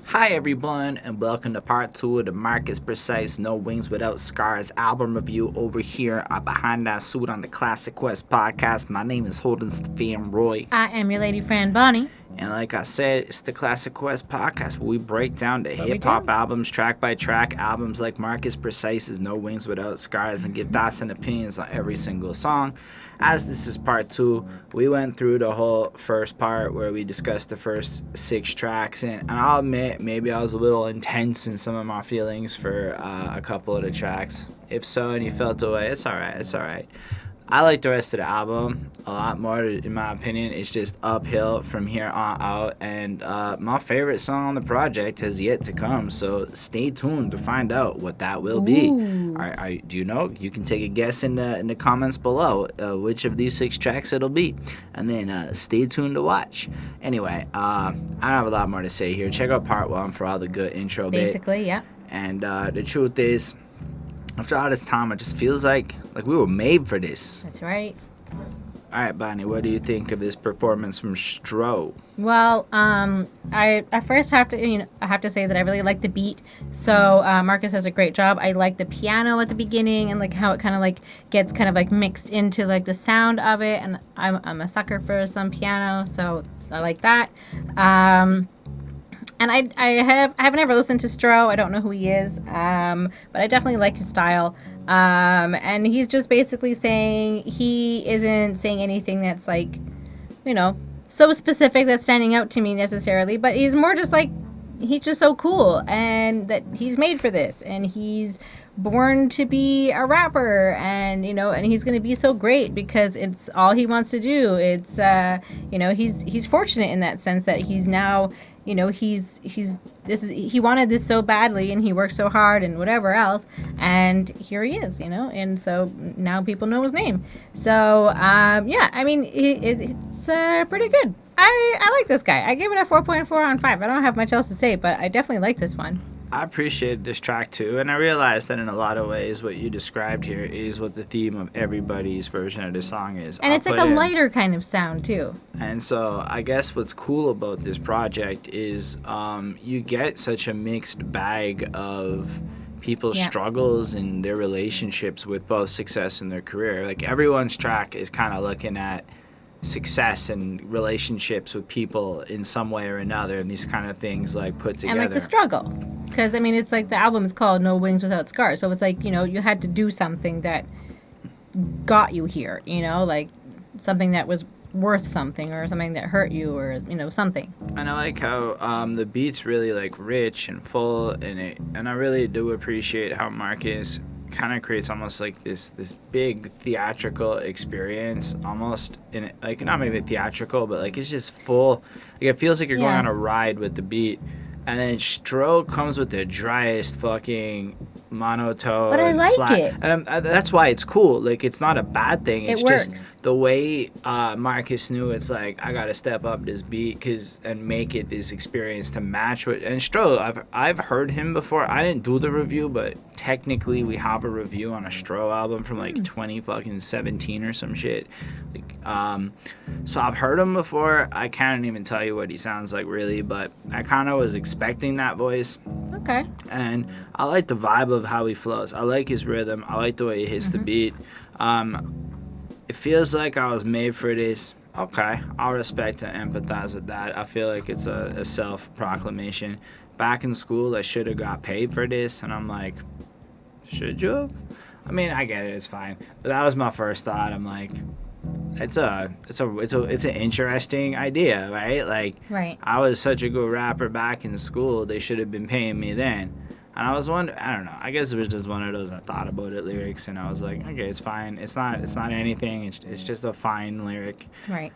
Hi everyone, and welcome to part 2 of the Markis Precise No Wings Without Scars album review over here at Behind That Suit on the Classic Quest podcast. My name is Holden, Stephan, Roy. I am your lady friend, Bonnie. And like I said, it's the Classic Quest podcast where we break down the hip-hop albums track by track, albums like Markis Precise's No Wings Without Scars, and give thoughts and opinions on every single song. As this is part 2, we went through the whole first part where we discussed the first 6 tracks, and I'll admit maybe I was a little intense in some of my feelings for a couple of the tracks. If so and you felt the way, it's alright. I like the rest of the album a lot more, in my opinion. It's just uphill from here on out, and my favorite song on the project has yet to come, so stay tuned to find out what that will be. Do you know? You can take a guess in the comments below which of these 6 tracks it'll be, and then stay tuned to watch. Anyway, I don't have a lot more to say here. Check out part 1 for all the good intro bit. Basically, yeah. And the truth is, after all this time, it just feels like we were made for this. That's right. All right, Bonnie, what do you think of this performance from Stro? Well, I first have to say that I really like the beat. So Markis does a great job. I like the piano at the beginning and like how it kind of like gets kind of like mixed into like the sound of it. And I'm a sucker for some piano, so I like that. And I haven't ever listened to Stro. I don't know who he is, but I definitely like his style. And he's just basically saying he isn't saying anything that's like, so specific that's standing out to me necessarily. But he's more just like, he's just so cool and that he's made for this. And he's born to be a rapper, and and he's going to be so great because it's all he wants to do. It's he's fortunate in that sense that he's now he wanted this so badly and he worked so hard and whatever else, and here he is, and so now people know his name. So it's pretty good. I like this guy. I gave it a 4.4 on 5. I don't have much else to say, but I definitely like this one. I appreciated this track too, and I realized that in a lot of ways what you described here is what the theme of everybody's version of this song is. And it's like a lighter kind of sound too. And so I guess what's cool about this project is you get such a mixed bag of people's struggles and their relationships with both success and their career. Like everyone's track is kind of looking at success and relationships with people in some way or another, and these kind of things like put together. And like the struggle. Because, it's like the album is called No Wings Without Scars. So it's like, you had to do something that got you here, like something that was worth something or something that hurt you or, something. And I like how the beat's really like rich and full in it. And I really do appreciate how Markis kind of creates almost like this big theatrical experience, almost in it, like not maybe theatrical, but like it's just full. Like it feels like you're going on a ride with the beat. And then Stro comes with the driest fucking monotone. But I like flat. it. And that's why it's cool. Like, it's not a bad thing. It's just the way Markis knew it's like, I got to step up this beat and make it this experience to match with. And Stro, I've heard him before. I didn't do the review, but technically we have a review on a Stro album from like 2017 or some shit. Like, so I've heard him before. I can't even tell you what he sounds like really, but I kind of was expecting that voice. Okay. And I like the vibe of how he flows. I like his rhythm. I like the way he hits the beat. It feels like I was made for this. Okay, I'll respect and empathize with that. I feel like it's a self-proclamation. Back in school, I should have got paid for this, and I'm like, should you have? I mean, I get it. It's fine. But that was my first thought. I'm like, it's an interesting idea, right? Like, I was such a good rapper back in school. They should have been paying me then. And I was wondering, I don't know. I guess it was just one of those I thought about it lyrics, and I was like, okay, it's fine. It's not anything. It's just a fine lyric. Right.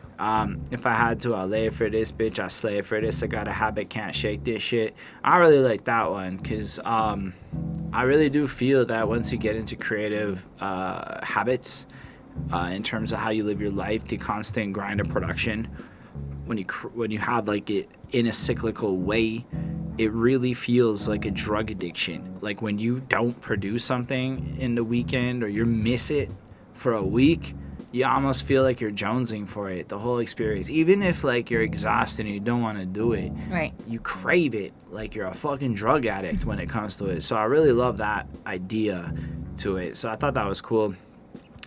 If I had to, I'll lay for this bitch. I slay for this. I got a habit, can't shake this shit. I really like that one because I really do feel that once you get into creative habits, in terms of how you live your life, the constant grind of production, when you have like it in a cyclical way, it really feels like a drug addiction. Like when you don't produce something in the weekend or you miss it for a week, you almost feel like you're jonesing for it, the whole experience. Even if like you're exhausted and you don't want to do it, right, you crave it like you're a fucking drug addict when it comes to it. So I really love that idea to it. So I thought that was cool.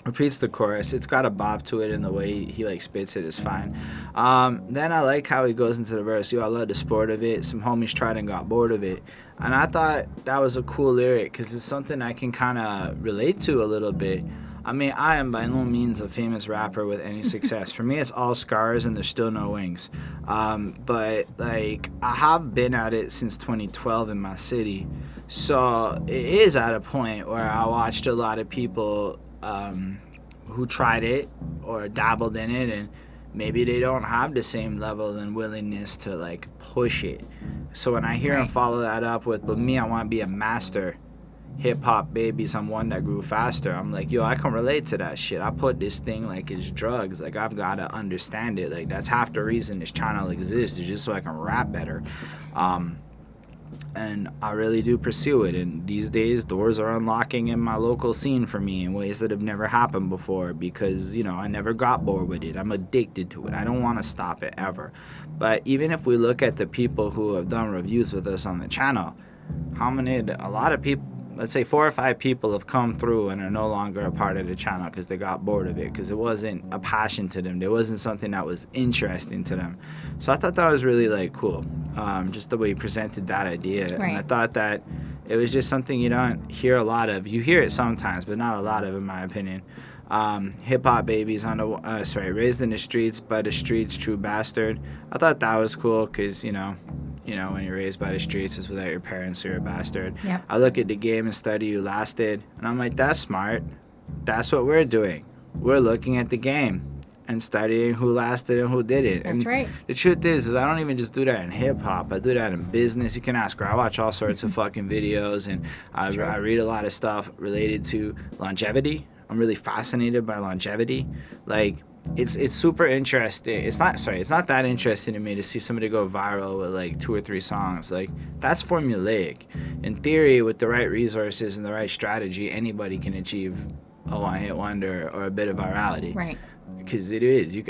Repeats the chorus. It's got a bop to it, and the way he like spits it is fine. Then I like how he goes into the verse. Yo, I love the sport of it. Some homies tried and got bored of it. And I thought that was a cool lyric because it's something I can kind of relate to a little bit. I mean, I am by no means a famous rapper with any success. For me, it's all scars and there's still no wings. But like, I have been at it since 2012 in my city. So it is at a point where I watched a lot of people who tried it or dabbled in it, and maybe they don't have the same level and willingness to like push it. So when I hear him follow that up with, but me, I want to be a master. Hip hop babies, I'm one that grew faster. I'm like, yo, I can relate to that shit. I put this thing like it's drugs. Like, I've got to understand it. Like, that's half the reason this channel exists, is just so I can rap better. And I really do pursue it. And these days, doors are unlocking in my local scene for me in ways that have never happened before because, you know, I never got bored with it. I'm addicted to it. I don't want to stop it ever. But even if we look at the people who have done reviews with us on the channel, a lot of people, let's say 4 or 5 people have come through and are no longer a part of the channel because they got bored of it, because it wasn't a passion to them. There wasn't something that was interesting to them. So I thought that was really like cool, just the way he presented that idea. And I thought that it was just something you don't hear a lot of. You hear it sometimes, but not a lot of, in my opinion. Hip-hop babies on the raised in the streets by the streets, true bastard. I thought that was cool because, you know, when you're raised by the streets, it's without your parents, you're a bastard. Yep. I look at the game and study who lasted, and I'm like, that's smart. That's what we're doing. We're looking at the game and studying who lasted and who didn't. That's right. The truth is I don't even just do that in hip-hop. I do that in business. You can ask her. I watch all sorts of fucking videos, and I read a lot of stuff related to longevity. I'm really fascinated by longevity. Like, it's super interesting. It's not that interesting to me to see somebody go viral with like 2 or 3 songs. Like, that's formulaic. In theory, with the right resources and the right strategy, anybody can achieve a one-hit wonder or a bit of virality. Right. Because it is.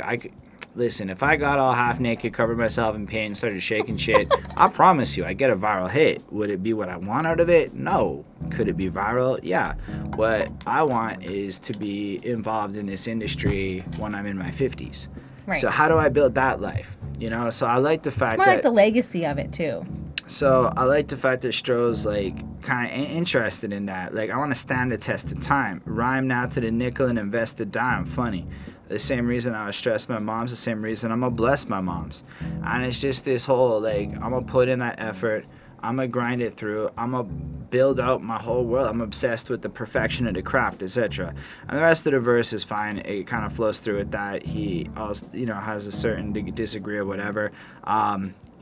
Listen, if I got all half naked, covered myself in paint, and started shaking shit, I promise you, I get a viral hit. Would it be what I want out of it? No. Could it be viral? Yeah. What I want is to be involved in this industry when I'm in my 50s. Right. So how do I build that life? You know, so I like the fact it's more like the legacy of it too. So I like the fact that Stro's like kind of interested in that. Like, I want to stand the test of time. Rhyme now to the nickel and invest the dime. Funny. The same reason I was stressed my mom's, the same reason I'm gonna bless my mom's. And it's just this whole, like, I'm gonna put in that effort, I'm gonna grind it through, I'm gonna build out my whole world. I'm obsessed with the perfection of the craft, etc. And the rest of the verse is fine. It kind of flows through with that. He also, you know, has a certain disagree or whatever.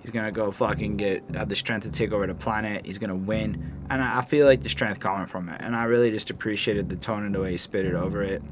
He's gonna go fucking have the strength to take over the planet. He's gonna win, and I feel like the strength coming from it. And I really just appreciated the tone and the way he spit it over it.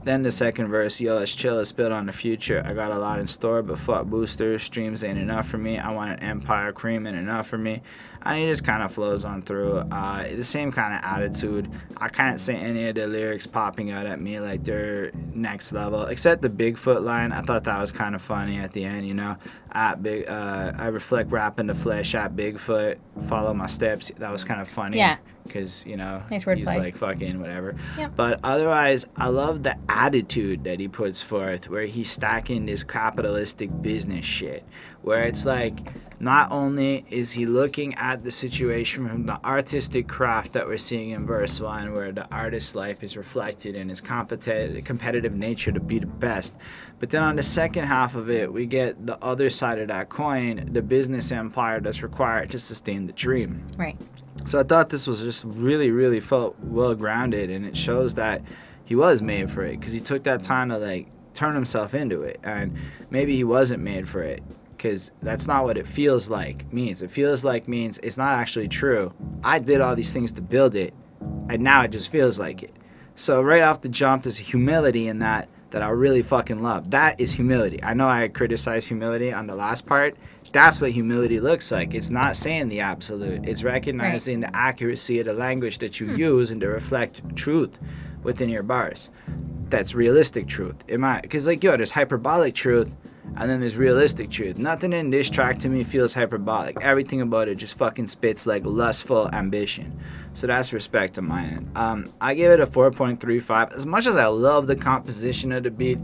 Then the second verse, yo, let's chill, let's build on the future. I got a lot in store, but fuck boosters, streams ain't enough for me. I want an empire, cream ain't enough for me. And he just kind of flows on through. The same kind of attitude. I can't say any of the lyrics popping out at me like they're next level, except the Bigfoot line. I thought that was kind of funny at the end, you know. I reflect rap in the flesh at Bigfoot, follow my steps. That was kind of funny. Yeah. Because, you know, nice he's like fucking whatever. Yep. But otherwise, I love the attitude that he puts forth, where he's stacking this capitalistic business shit, where it's like, not only is he looking at the situation from the artistic craft that we're seeing in verse 1, where the artist's life is reflected in his competitive nature to be the best, but then on the second half of it, we get the other side of that coin, the business empire that's required to sustain the dream. Right. So I thought this was just really, really felt well grounded, and it shows that he was made for it, because he took that time to like turn himself into it. And maybe he wasn't made for it, because that's not what it feels like means. It feels like means it's not actually true. I did all these things to build it, and now it just feels like it. So right off the jump, there's a humility in that I really fucking love. That is humility. I know I criticized humility on the last part. That's what humility looks like. It's not saying the absolute. It's recognizing the accuracy of the language that you use and to reflect truth within your bars. that's realistic truth. Because like, yo, there's hyperbolic truth, and then there's realistic truth. Nothing in this track to me feels hyperbolic. Everything about it just fucking spits like lustful ambition. So that's respect on my end. I give it a 4.35. As much as I love the composition of the beat,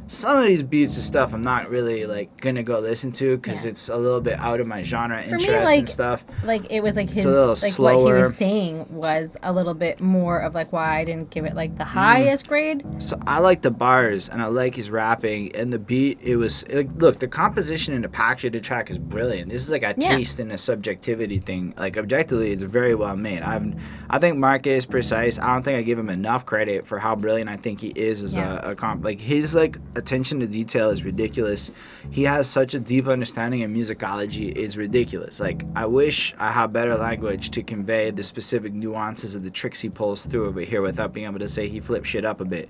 some of these beats and stuff I'm not really like gonna go listen to because it's a little bit out of my genre interest and stuff. Like it was like his like slower. What he was saying was a little bit more of like why I didn't give it like the highest grade. So I like the bars and I like his rapping and the beat. It was look, the composition and the package of the track is brilliant. This is like a taste and a subjectivity thing. Like objectively, it's very well made. I think Markis Precise. I don't think I give him enough credit for how brilliant I think he is as a comp. Like his like attention to detail is ridiculous. He has such a deep understanding of musicology. It's ridiculous. Like I wish I had better language to convey the specific nuances of the tricks he pulls through over here without being able to say he flips shit up a bit.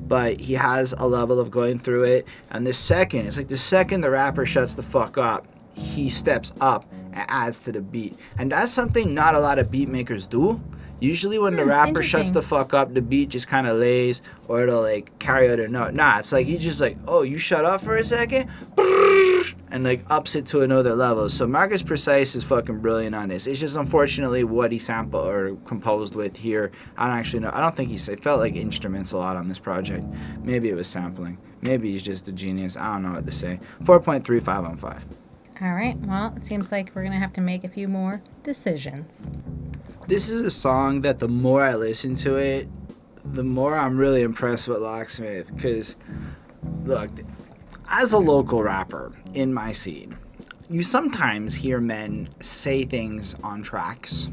But he has a level of going through it, and it's like the second the rapper shuts the fuck up, he steps up and adds to the beat. And that's something not a lot of beat makers do. Usually when the rapper shuts the fuck up, the beat just kind of lays, or it'll like carry out a note. Nah, it's like he's just like, oh, you shut up for a second? And like ups it to another level. So Markis Precise is fucking brilliant on this. It's just unfortunately what he sampled or composed with here. I don't actually know. I don't think it felt like instruments a lot on this project. Maybe it was sampling. Maybe he's just a genius. I don't know what to say. 4.35 on 5. All right. Well, it seems like we're going to have to make a few more decisions. This is a song that the more I listen to it, the more I'm really impressed with Locksmith. Because, look, as a local rapper in my scene, you sometimes hear men say things on tracks,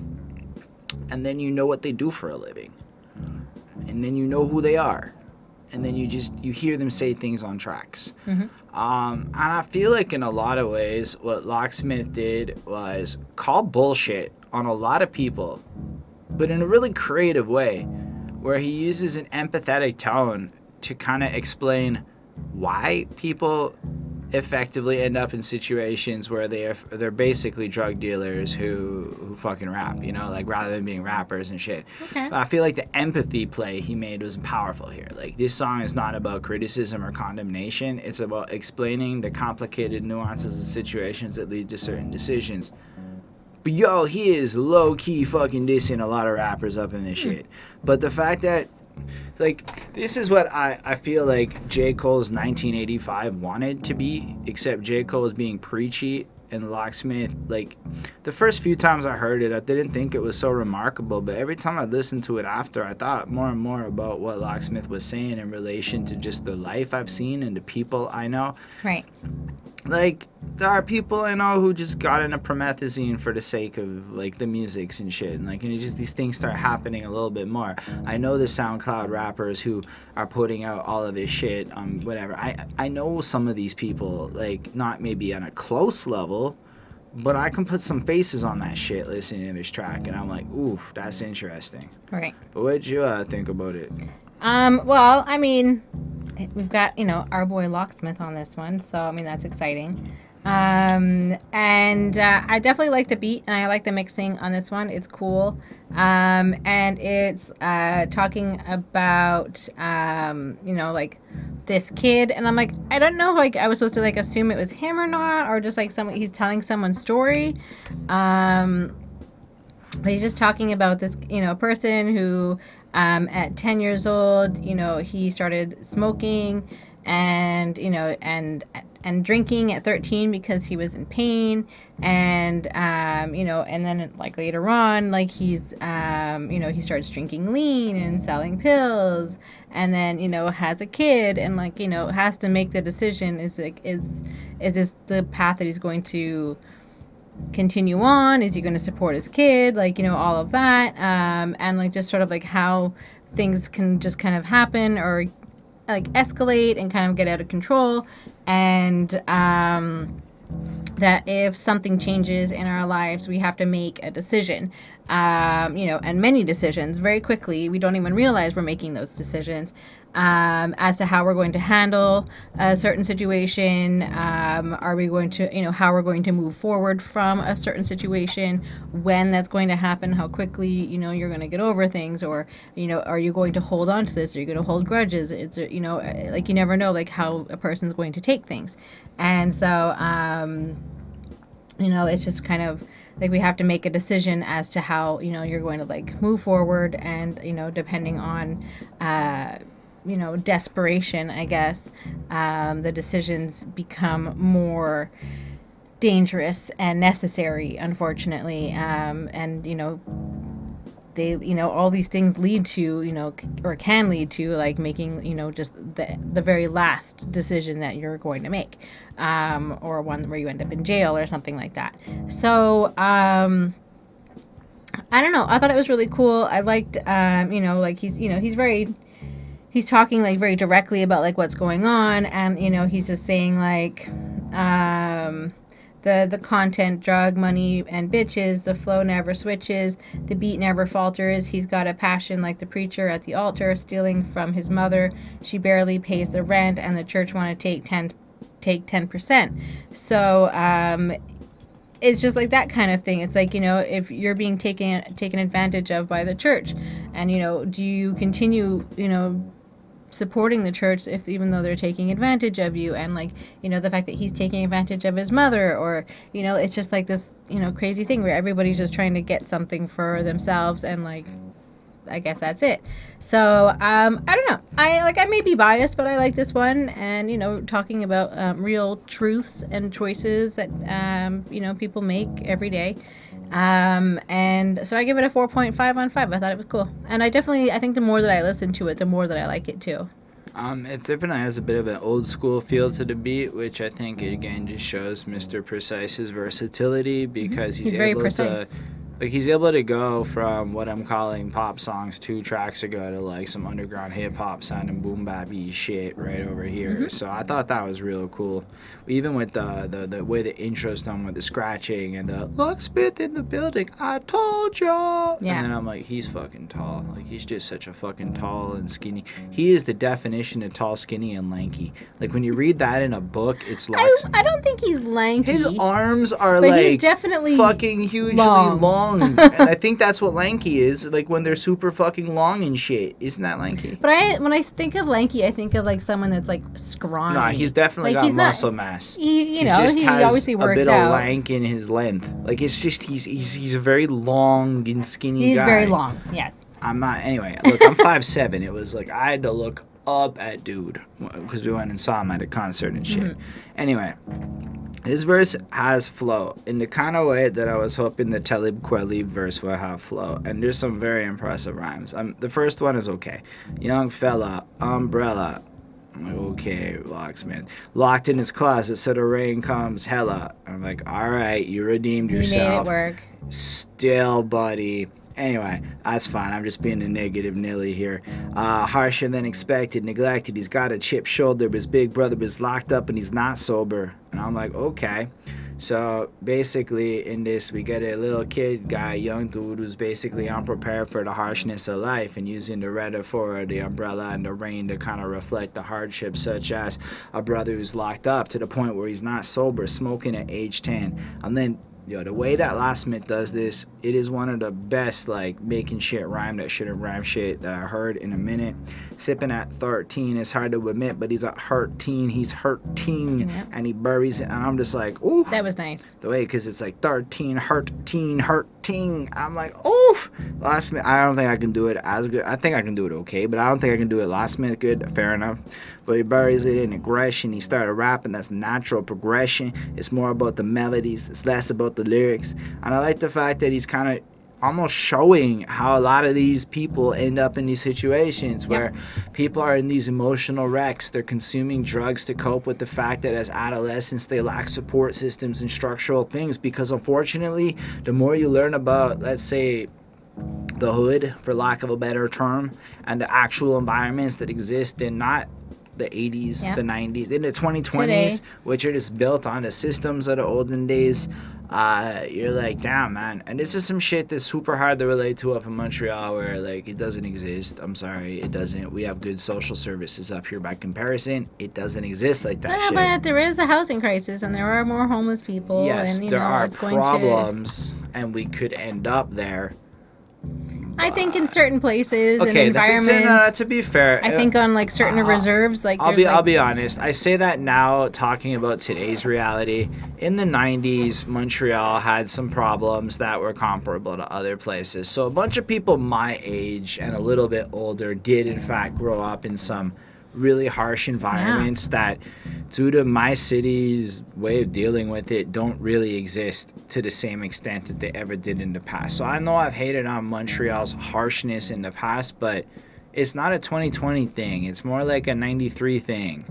and then you know what they do for a living. And then you know who they are. And then you hear them say things on tracks. Mm-hmm. And I feel like in a lot of ways, what Locksmith did was call bullshit on a lot of people, but in a really creative way, where he uses an empathetic tone to kind of explain why people effectively end up in situations where they're basically drug dealers who fucking rap, you know, like rather than being rappers and shit. Okay. But I feel like the empathy play he made was powerful here. Like this song is not about criticism or condemnation. It's about explaining the complicated nuances of situations that lead to certain decisions. But yo, he is low-key fucking dissing a lot of rappers up in this shit. But the fact that, like, this is what I feel like J. Cole's 1985 wanted to be, except J. Cole was being preachy, and Locksmith, like, the first few times I heard it, I didn't think it was so remarkable, but every time I listened to it after, I thought more and more about what Locksmith was saying in relation to just the life I've seen and the people I know. Right. Like, there are people I know who just got into promethazine for the sake of, like, the musics and shit. And, like, and just these things start happening a little bit more. I know the SoundCloud rappers who are putting out all of this shit, whatever. I know some of these people, like, not maybe on a close level, but I can put some faces on that shit listening to this track. And I'm like, oof, that's interesting. Right. But what'd you think about it? Well, I mean, we've got, you know, our boy Locksmith on this one, so I mean that's exciting. And I definitely like the beat, and I like the mixing on this one. It's cool, and it's talking about you know, like this kid, and I'm like, I don't know, like I was supposed to like assume it was him or not, or just like he's telling someone's story. But he's just talking about this, you know, person who, at 10 years old, you know, he started smoking and, you know, and drinking at 13 because he was in pain. And, you know, and then like later on, like he's, you know, he starts drinking lean and selling pills, and then, you know, has a kid, and like, you know, has to make the decision, is this the path that he's going to continue on? Is he going to support his kid? Like, you know, all of that. And like just sort of like how things can just kind of happen or like escalate and kind of get out of control. And that if something changes in our lives, we have to make a decision, you know, and many decisions very quickly. We don't even realize we're making those decisions. as to how we're going to handle a certain situation. Are we going to, how we're going to move forward from a certain situation, when that's going to happen, how quickly, you're going to get over things, or, are you going to hold on to this? Are you going to hold grudges? It's, like, you never know, like, how a person's going to take things. And so, it's just kind of like we have to make a decision as to how, you're going to, like, move forward. And, depending on, desperation, I guess, the decisions become more dangerous and necessary, unfortunately. And, they, all these things lead to, or can lead to, like, making, just the very last decision that you're going to make, or one where you end up in jail or something like that. So, I don't know. I thought it was really cool. I liked, like, he's talking, like, very directly about, like, what's going on. And, he's just saying, like, the content, drug, money, and bitches, the flow never switches, the beat never falters. He's got a passion like the preacher at the altar, stealing from his mother. She barely pays the rent, and the church want to take 10%. So, it's just like that kind of thing. It's like, if you're being taken advantage of by the church, and, do you continue, supporting the church even though they're taking advantage of you? And, like, the fact that he's taking advantage of his mother, or, it's just like this, crazy thing where everybody's just trying to get something for themselves, and, like, I guess that's it. So, I don't know. I may be biased, but I like this one. And, talking about real truths and choices that, people make every day. And so I give it a 4.5 on 5. I thought it was cool. And I think the more that I listen to it, the more that I like it too. It definitely has a bit of an old school feel to the beat, which I think, again, just shows Mr. Precise's versatility, because he's very able precise. he's able to go from what I'm calling pop songs 2 tracks ago to, like, some underground hip hop sounding boom bappy shit right over here. So I thought that was real cool. Even with the way the intro's done with the scratching and the Locksmith in the building, I told y'all. Yeah. And then I'm like, he's fucking tall. Like, he's just such a fucking tall and skinny. He is the definition of tall, skinny, and lanky. Like, when you read that in a book, it's Locksmith. I don't think he's lanky. His arms are, but like, he's definitely fucking hugely long. And I think that's what lanky is, like, when they're super fucking long and shit. Isn't that lanky? But when I think of lanky, I think of, like, someone that's, like, scrawny. Nah, he's definitely like, got he's muscle not, mass. He just has obviously works a bit out. of lank in his length. Like, it's just he's a very long and skinny guy. He's very long. Yes. I'm not. Anyway, look, I'm 5'7". It was like I had to look up at dude because we went and saw him at a concert and shit. Anyway. His verse has flow in the kind of way that I was hoping the Talib Kweli verse would have flow. And there's some very impressive rhymes. The first one is okay. Young fella, umbrella. I'm like, okay, Locksmith. Locked in his closet so the rain comes hella. I'm like, all right, you redeemed yourself. You made it work. Still, buddy. Anyway, that's fine. I'm just being a negative Nilly here. Harsher than expected, neglected. He's got a chipped shoulder, but his big brother was locked up and he's not sober. And I'm like, okay. So basically in this, we get a little kid guy, young dude, who's basically unprepared for the harshness of life and using the metaphor, the umbrella and the rain to kind of reflect the hardships, such as a brother who's locked up to the point where he's not sober, smoking at age 10. And then, the way that Locksmith does this, it is one of the best, like, making shit rhyme that shouldn't rhyme shit that I heard in a minute. Sipping at 13, it's hard to admit, but he's a hurting. He's hurting, and he buries it. And I'm just like, ooh. That was nice. The way, because it's like 13, hurting. I'm like, oof. Locksmith, I don't think I can do it as good. I think I can do it okay, but I don't think I can do it Locksmith good. Fair enough. But he buries it in aggression. He started rapping. That's natural progression. It's more about the melodies. It's less about the lyrics. And I like the fact that he's kind of almost showing how a lot of these people end up in these situations where people are in these emotional wrecks. They're consuming drugs to cope with the fact that as adolescents they lack support systems and structural things, because unfortunately the more you learn about, let's say, the hood, for lack of a better term, and the actual environments that exist in not the 80s, Yeah. the 90s, in the 2020s, Today. which are just built on the systems of the olden days. You're like, damn, man. And this is some shit that's super hard to relate to up in Montreal, where like it doesn't exist. I'm sorry, it doesn't. We have good social services up here by comparison. It doesn't exist like that. Yeah, shit. but there is a housing crisis, and there are more homeless people. Yes, and, there are it's going problems, and we could end up there. I think in certain places and Okay, environments. to be fair, I think on like certain reserves, like I'll be honest. I say that now, talking about today's reality. In the 90s, Montreal had some problems that were comparable to other places. So a bunch of people my age and a little bit older did, in fact, grow up in some really harsh environments that, due to my city's way of dealing with it, don't really exist to the same extent that they ever did in the past. So I know I've hated on Montreal's harshness in the past, but it's not a 2020 thing. It's more like a 93 thing.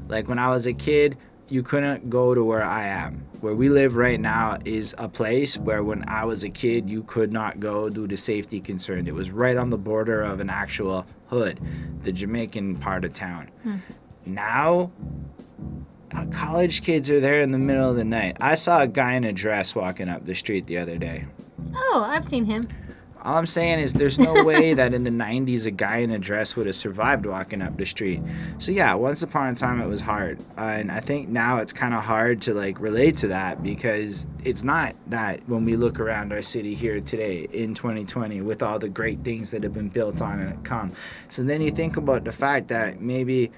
Like when I was a kid, you couldn't go to where I am. Where we live right now is a place where when I was a kid, you could not go due to safety concerns. It was right on the border of an actual hood, the Jamaican part of town. Now, college kids are there in the middle of the night. I saw a guy in a dress walking up the street the other day. Oh, I've seen him. All I'm saying is there's no way that in the 90s a guy in a dress would have survived walking up the street. So yeah, once upon a time it was hard. And I think now it's kind of hard to like relate to that, because it's not that when we look around our city here today in 2020 with all the great things that have been built on and come. So then you think about the fact that maybe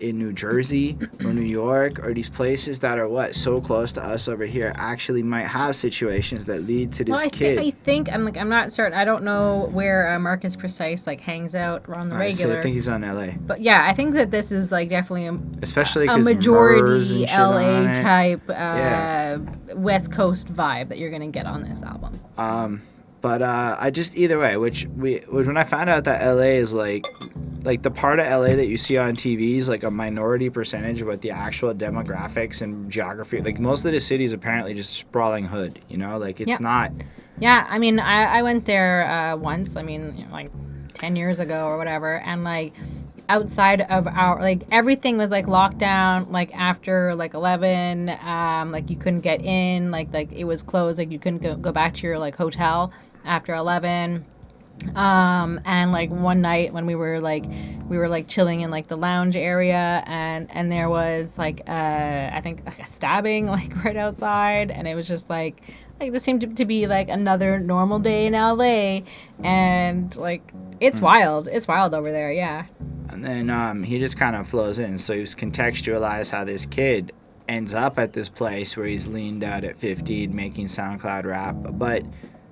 in New Jersey or New York or these places that are so close to us over here actually might have situations that lead to this kid. I think I'm not certain. I don't know where Markis Precise like hangs out on the regular. So I think he's on LA. But yeah, I think that this is like definitely especially a Murs majority and shit LA type West Coast vibe that you're gonna get on this album. But I just either way, when I found out that LA is like the part of LA that you see on TV is like a minority percentage of what the actual demographics and geography. Like most of the city is apparently just sprawling hood, like it's not. Yeah, I mean, I went there once. I mean, like 10 years ago or whatever, and like outside of our everything was like locked down. Like after like 11, like you couldn't get in. Like it was closed. Like you couldn't go back to your like hotel after 11. And like one night when we were chilling in like the lounge area, and there was like I think like a stabbing like right outside, and it was just like this seemed to be like another normal day in LA, and like it's wild over there. Yeah. And then he just kind of flows in, so he's contextualized how this kid ends up at this place where he's leaned out at 15 making SoundCloud rap, but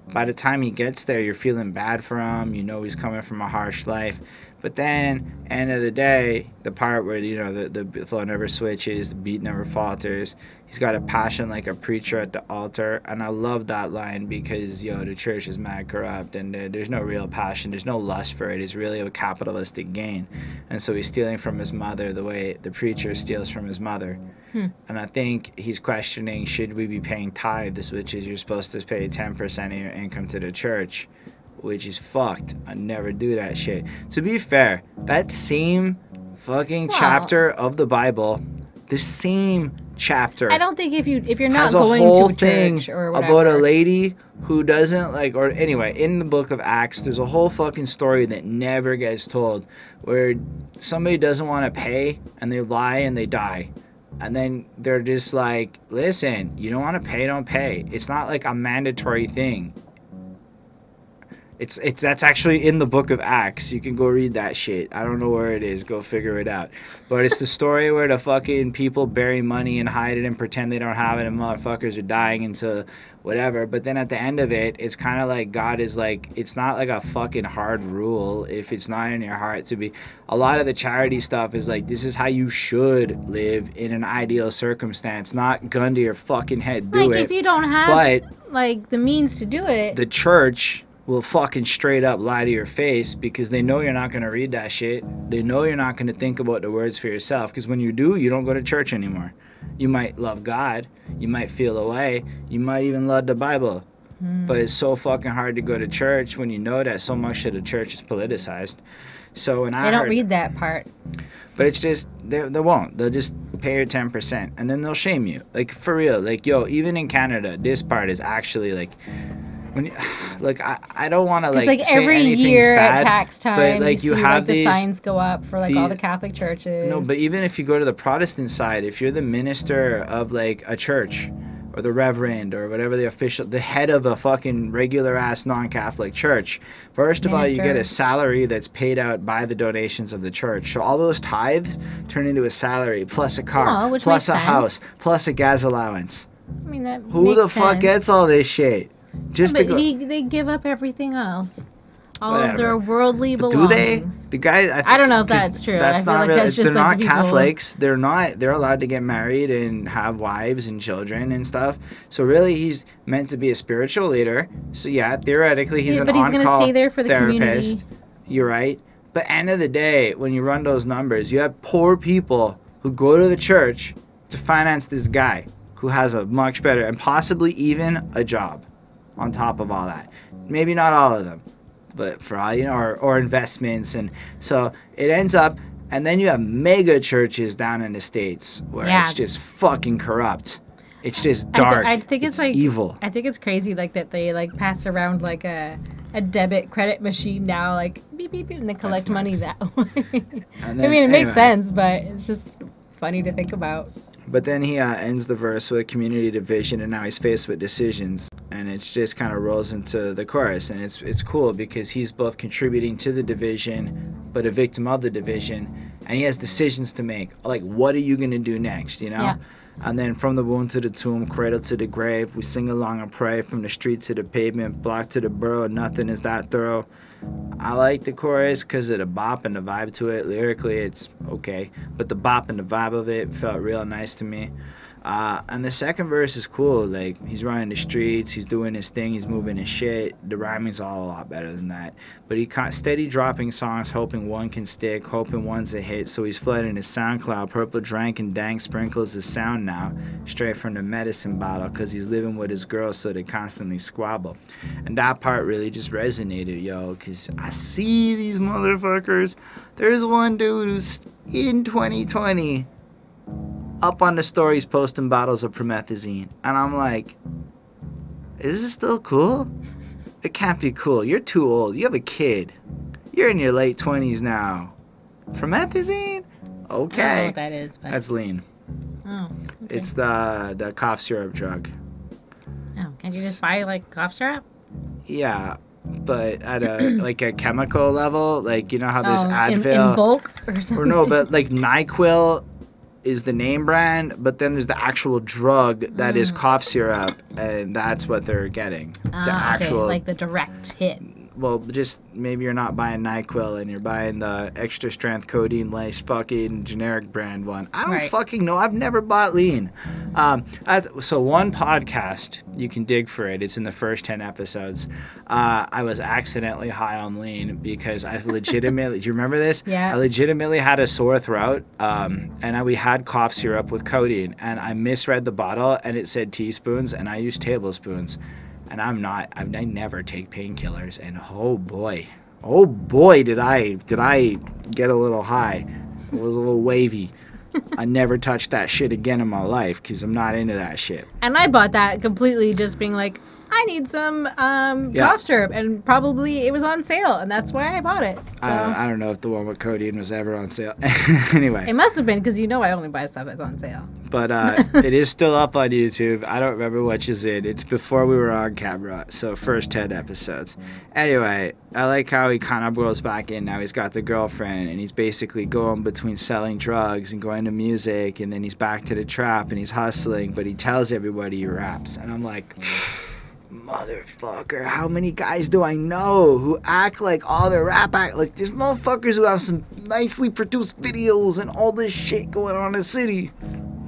by the time he gets there, you're feeling bad for him. He's coming from a harsh life. But then, end of the day, the part where, the flow never switches, the beat never falters. He's got a passion like a preacher at the altar. And I love that line because, the church is mad corrupt and there's no real passion. There's no lust for it. It's really a capitalistic gain. And so he's stealing from his mother the way the preacher steals from his mother. And I think he's questioning, should we be paying tithes, which is you're supposed to pay 10% of your income to the church, which is fucked. I never do that shit. To be fair, that same fucking chapter of the Bible, the same chapter. I don't think if you're not has a going whole to a thing church or whatever. About a lady who doesn't in the book of Acts, there's a whole fucking story that never gets told where somebody doesn't want to pay and they lie and they die. And then they're just like, listen, you don't want to pay, don't pay. It's not like a mandatory thing. That's actually in the book of Acts. You can go read that shit. I don't know where it is. Go figure it out. But it's the story where the fucking people bury money and hide it and pretend they don't have it, and motherfuckers are dying into whatever. But then at the end of it, it's kind of like God is like, it's not like a fucking hard rule if it's not in your heart to be. A lot of the charity stuff is like, this is how you should live in an ideal circumstance, not gun to your fucking head. Do it. If you don't have the means to do it, the church will fucking straight up lie to your face because they know you're not going to read that shit. They know you're not going to think about the words for yourself, because when you do, you don't go to church anymore. You might love God. You might feel away. You might even love the Bible. But it's so fucking hard to go to church when you know that so much of the church is politicized. So when They don't read that part. But it's just, they won't. They'll just pay your 10%, and then they'll shame you. Like, for real. Like, yo, even in Canada, this part is actually, like, when you, like, I don't want to, like say every anything's year bad, at tax time, but, like, you see, have the these signs go up for, like, all the Catholic churches. No, but even if you go to the Protestant side, if you're the minister of, like, a church, or the reverend, or whatever the head of a fucking regular-ass non-Catholic church, first of all, you get a salary that's paid out by the donations of the church. So all those tithes turn into a salary, plus a car, plus a house, plus a gas allowance. I mean, that Who the fuck gets all this shit? Just to go... they give up everything else. All Whatever. of their worldly belongings. Do they? The guy. I don't know if that's true. That's not. Like that's just they're like not Catholics. They're not. They're allowed to get married and have wives and children and stuff. So really, he's meant to be a spiritual leader. So yeah, theoretically, he's an on-call going to stay there for the therapist. Community. You're right. But end of the day, when you run those numbers, you have poor people who go to the church to finance this guy who has a much better and possibly even a job on top of all that. Maybe not all of them. But for all you know, or investments, and so it ends up, and then you have mega churches down in the States where it's just fucking corrupt. It's just dark. I think it's like evil. I think it's crazy, like that they like pass around like a debit credit machine now, like beep beep beep, and they collect money that way. I mean, it makes sense, but it's just funny to think about. But then he ends the verse with community division, and now he's faced with decisions, and it just kind of rolls into the chorus, and it's cool because he's both contributing to the division, but a victim of the division, and he has decisions to make, like what are you gonna do next, you know? Yeah. And then from the womb to the tomb, cradle to the grave, we sing along and pray, from the street to the pavement, block to the borough, nothing is that thorough. I like the chorus because of the bop and the vibe to it. Lyrically, it's okay, but the bop and the vibe of it felt real nice to me. And the second verse is cool. Like, he's running the streets, he's doing his thing, he's moving his shit. The rhyming's all a lot better than that. But he steady dropping songs, hoping one can stick, hoping one's a hit. So he's flooding his SoundCloud. Purple drank and dank sprinkles his sound now, straight from the medicine bottle, because he's living with his girl, so they constantly squabble. And that part really just resonated, yo, because I see these motherfuckers. There's one dude who's in 2020 up on the stories posting bottles of promethazine, and I'm like, is this still cool? It can't be cool. You're too old. You have a kid. You're in your late 20s now. Promethazine? Okay. I don't know what that is, but... That's lean. Oh, okay. It's the cough syrup drug. Oh, can't you just buy like cough syrup? Yeah, but at a like a chemical level, like you know how there's Advil in bulk or something. Or no, but like NyQuil is the name brand, but then there's the actual drug that is cough syrup, and that's what they're getting. The actual, okay, like the direct hit. Well, just maybe you're not buying NyQuil and you're buying the extra strength codeine laced fucking generic brand one. I don't fucking know. I've never bought lean. So one podcast, you can dig for it. It's in the first 10 episodes. I was accidentally high on lean because I legitimately, do you remember this? Yeah. I legitimately had a sore throat, and we had cough syrup with codeine, and I misread the bottle and it said teaspoons and I used tablespoons. And I never take painkillers, and oh boy, did I get a little high. It was a little wavy. I never touched that shit again in my life because I'm not into that shit. And I bought that completely just being like, I need some cough syrup, and probably it was on sale, and that's why I bought it. So. I don't know if the one with codeine was ever on sale. Anyway. It must have been, because I only buy stuff that's on sale. But it is still up on YouTube. I don't remember which is in. It's before we were on camera, so first 10 episodes. Anyway, I like how he kind of goes back in. Now he's got the girlfriend, and he's basically going between selling drugs and going to music, and then he's back to the trap, and he's hustling, but he tells everybody he raps. And I'm like... motherfucker, how many guys do I know who act like all their rap act like there's motherfuckers who have some nicely produced videos and all this shit going on in the city.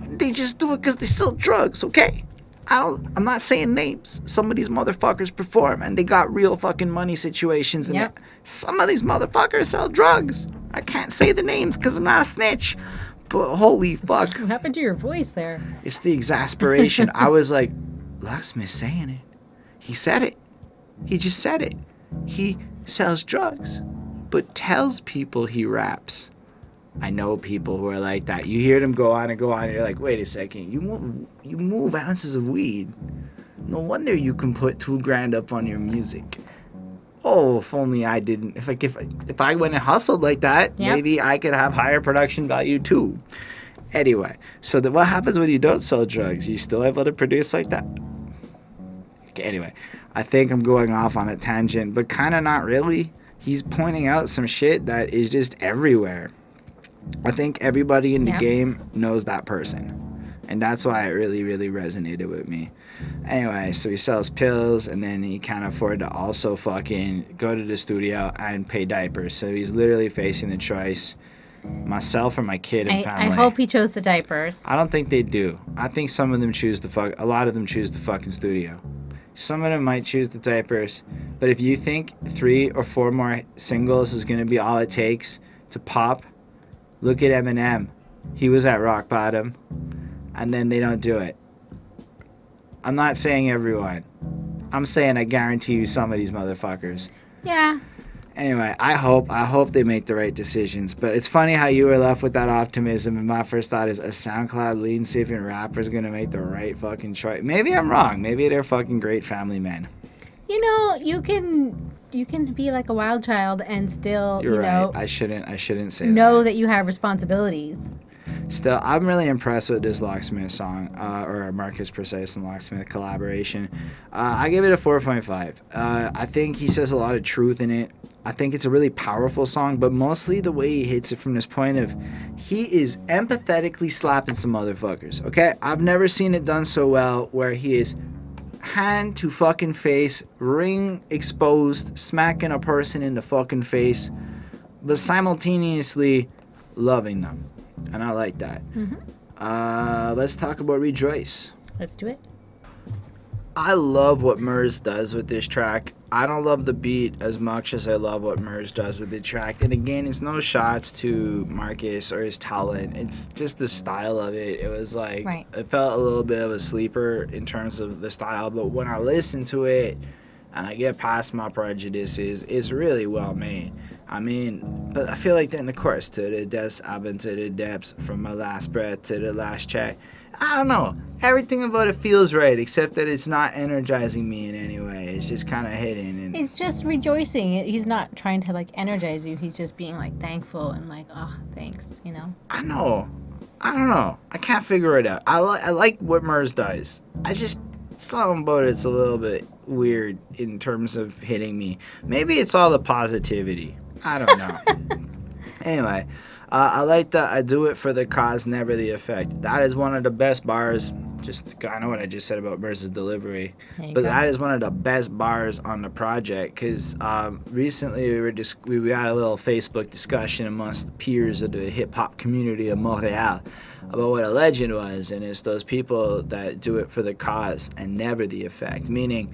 They just do it because they sell drugs, okay? I'm not saying names. Some of these motherfuckers perform and they got real fucking money situations, and some of these motherfuckers sell drugs. I can't say the names because I'm not a snitch. But holy fuck. What happened to your voice there? It's the exasperation. I was like, Locksmith saying it. He said it. He just said it. He sells drugs. but tells people he raps. I know people who are like that. You hear them go on and go on, and you're like, wait a second, you move ounces of weed. No wonder you can put $2,000 up on your music. Oh, if only I didn't. If I went and hustled like that, maybe I could have higher production value too. Anyway, so what happens when you don't sell drugs? You still able to produce like that? Okay, anyway, I think I'm going off on a tangent, but kind of not really. He's pointing out some shit that is just everywhere. I think everybody in the game knows that person. And that's why it really, really resonated with me. Anyway, so he sells pills, and then he can't afford to also fucking go to the studio and pay diapers. So he's literally facing the choice, myself or my kid and family. I hope he chose the diapers. I don't think they do. I think some of them choose a lot of them choose the fucking studio. Some of them might choose the diapers. But if you think 3 or 4 more singles is going to be all it takes to pop, look at Eminem. He was at rock bottom, and then they don't do it. I'm not saying everyone. I'm saying I guarantee you some of these motherfuckers. Yeah. Anyway, I hope they make the right decisions. But it's funny how you were left with that optimism, and my first thought is a SoundCloud lean sipping rapper is gonna make the right fucking choice. Maybe I'm wrong. Maybe they're fucking great family men. You know, you can be like a wild child and still, You're right. I shouldn't say know that. that you have responsibilities. Still, I'm really impressed with this Locksmith song, or Markis Precise and Locksmith collaboration. I give it a 4.5. I think he says a lot of truth in it. I think it's a really powerful song, but mostly the way he hits it from this point of he is empathetically slapping some motherfuckers, okay? I've never seen it done so well where he is hand to fucking face, ring exposed, smacking a person in the fucking face, but simultaneously loving them. And I like that. Let's talk about Rejoice. Let's do it. I love what Murs does with this track. I don't love the beat as much as I love what Murs does with the track. And again, it's no shots to Markis or his talent. It's just the style of it. It was like, It felt a little bit of a sleeper in terms of the style. But when I listen to it and I get past my prejudices, it's really well made. I mean, but I feel like then the chorus, to the depths, I've been to the depths, from my last breath to the last check. I don't know. Everything about it feels right, except that it's not energizing me in any way. It's just kind of hidden. And it's just rejoicing. He's not trying to, like, energize you. He's just being, like, thankful and, like, oh, thanks, you know? I know. I don't know. I can't figure it out. I like what Murs does. Something about it's a little bit weird in terms of hitting me. Maybe it's all the positivity. I don't know. Anyway, I like that I do it for the cause, never the effect. That is one of the best bars. I know what I just said about Murs' delivery, but that is one of the best bars on the project, because recently we had a little Facebook discussion amongst the peers of the hip-hop community of Montreal about what a legend was, and it's those people that do it for the cause and never the effect, meaning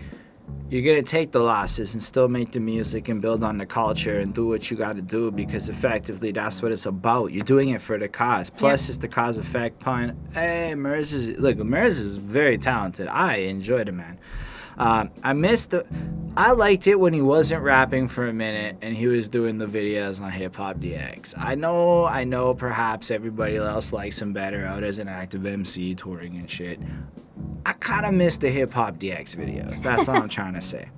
you're going to take the losses and still make the music and build on the culture and do what you got to do, because effectively that's what it's about. You're doing it for the cause. Plus, it's the cause effect pun. Hey, Murs is very talented. I enjoyed it, man. I liked it when he wasn't rapping for a minute and he was doing the videos on Hip Hop DX. I know perhaps everybody else likes him better out as an active MC touring and shit. I kind of miss the Hip Hop DX videos. That's all I'm trying to say.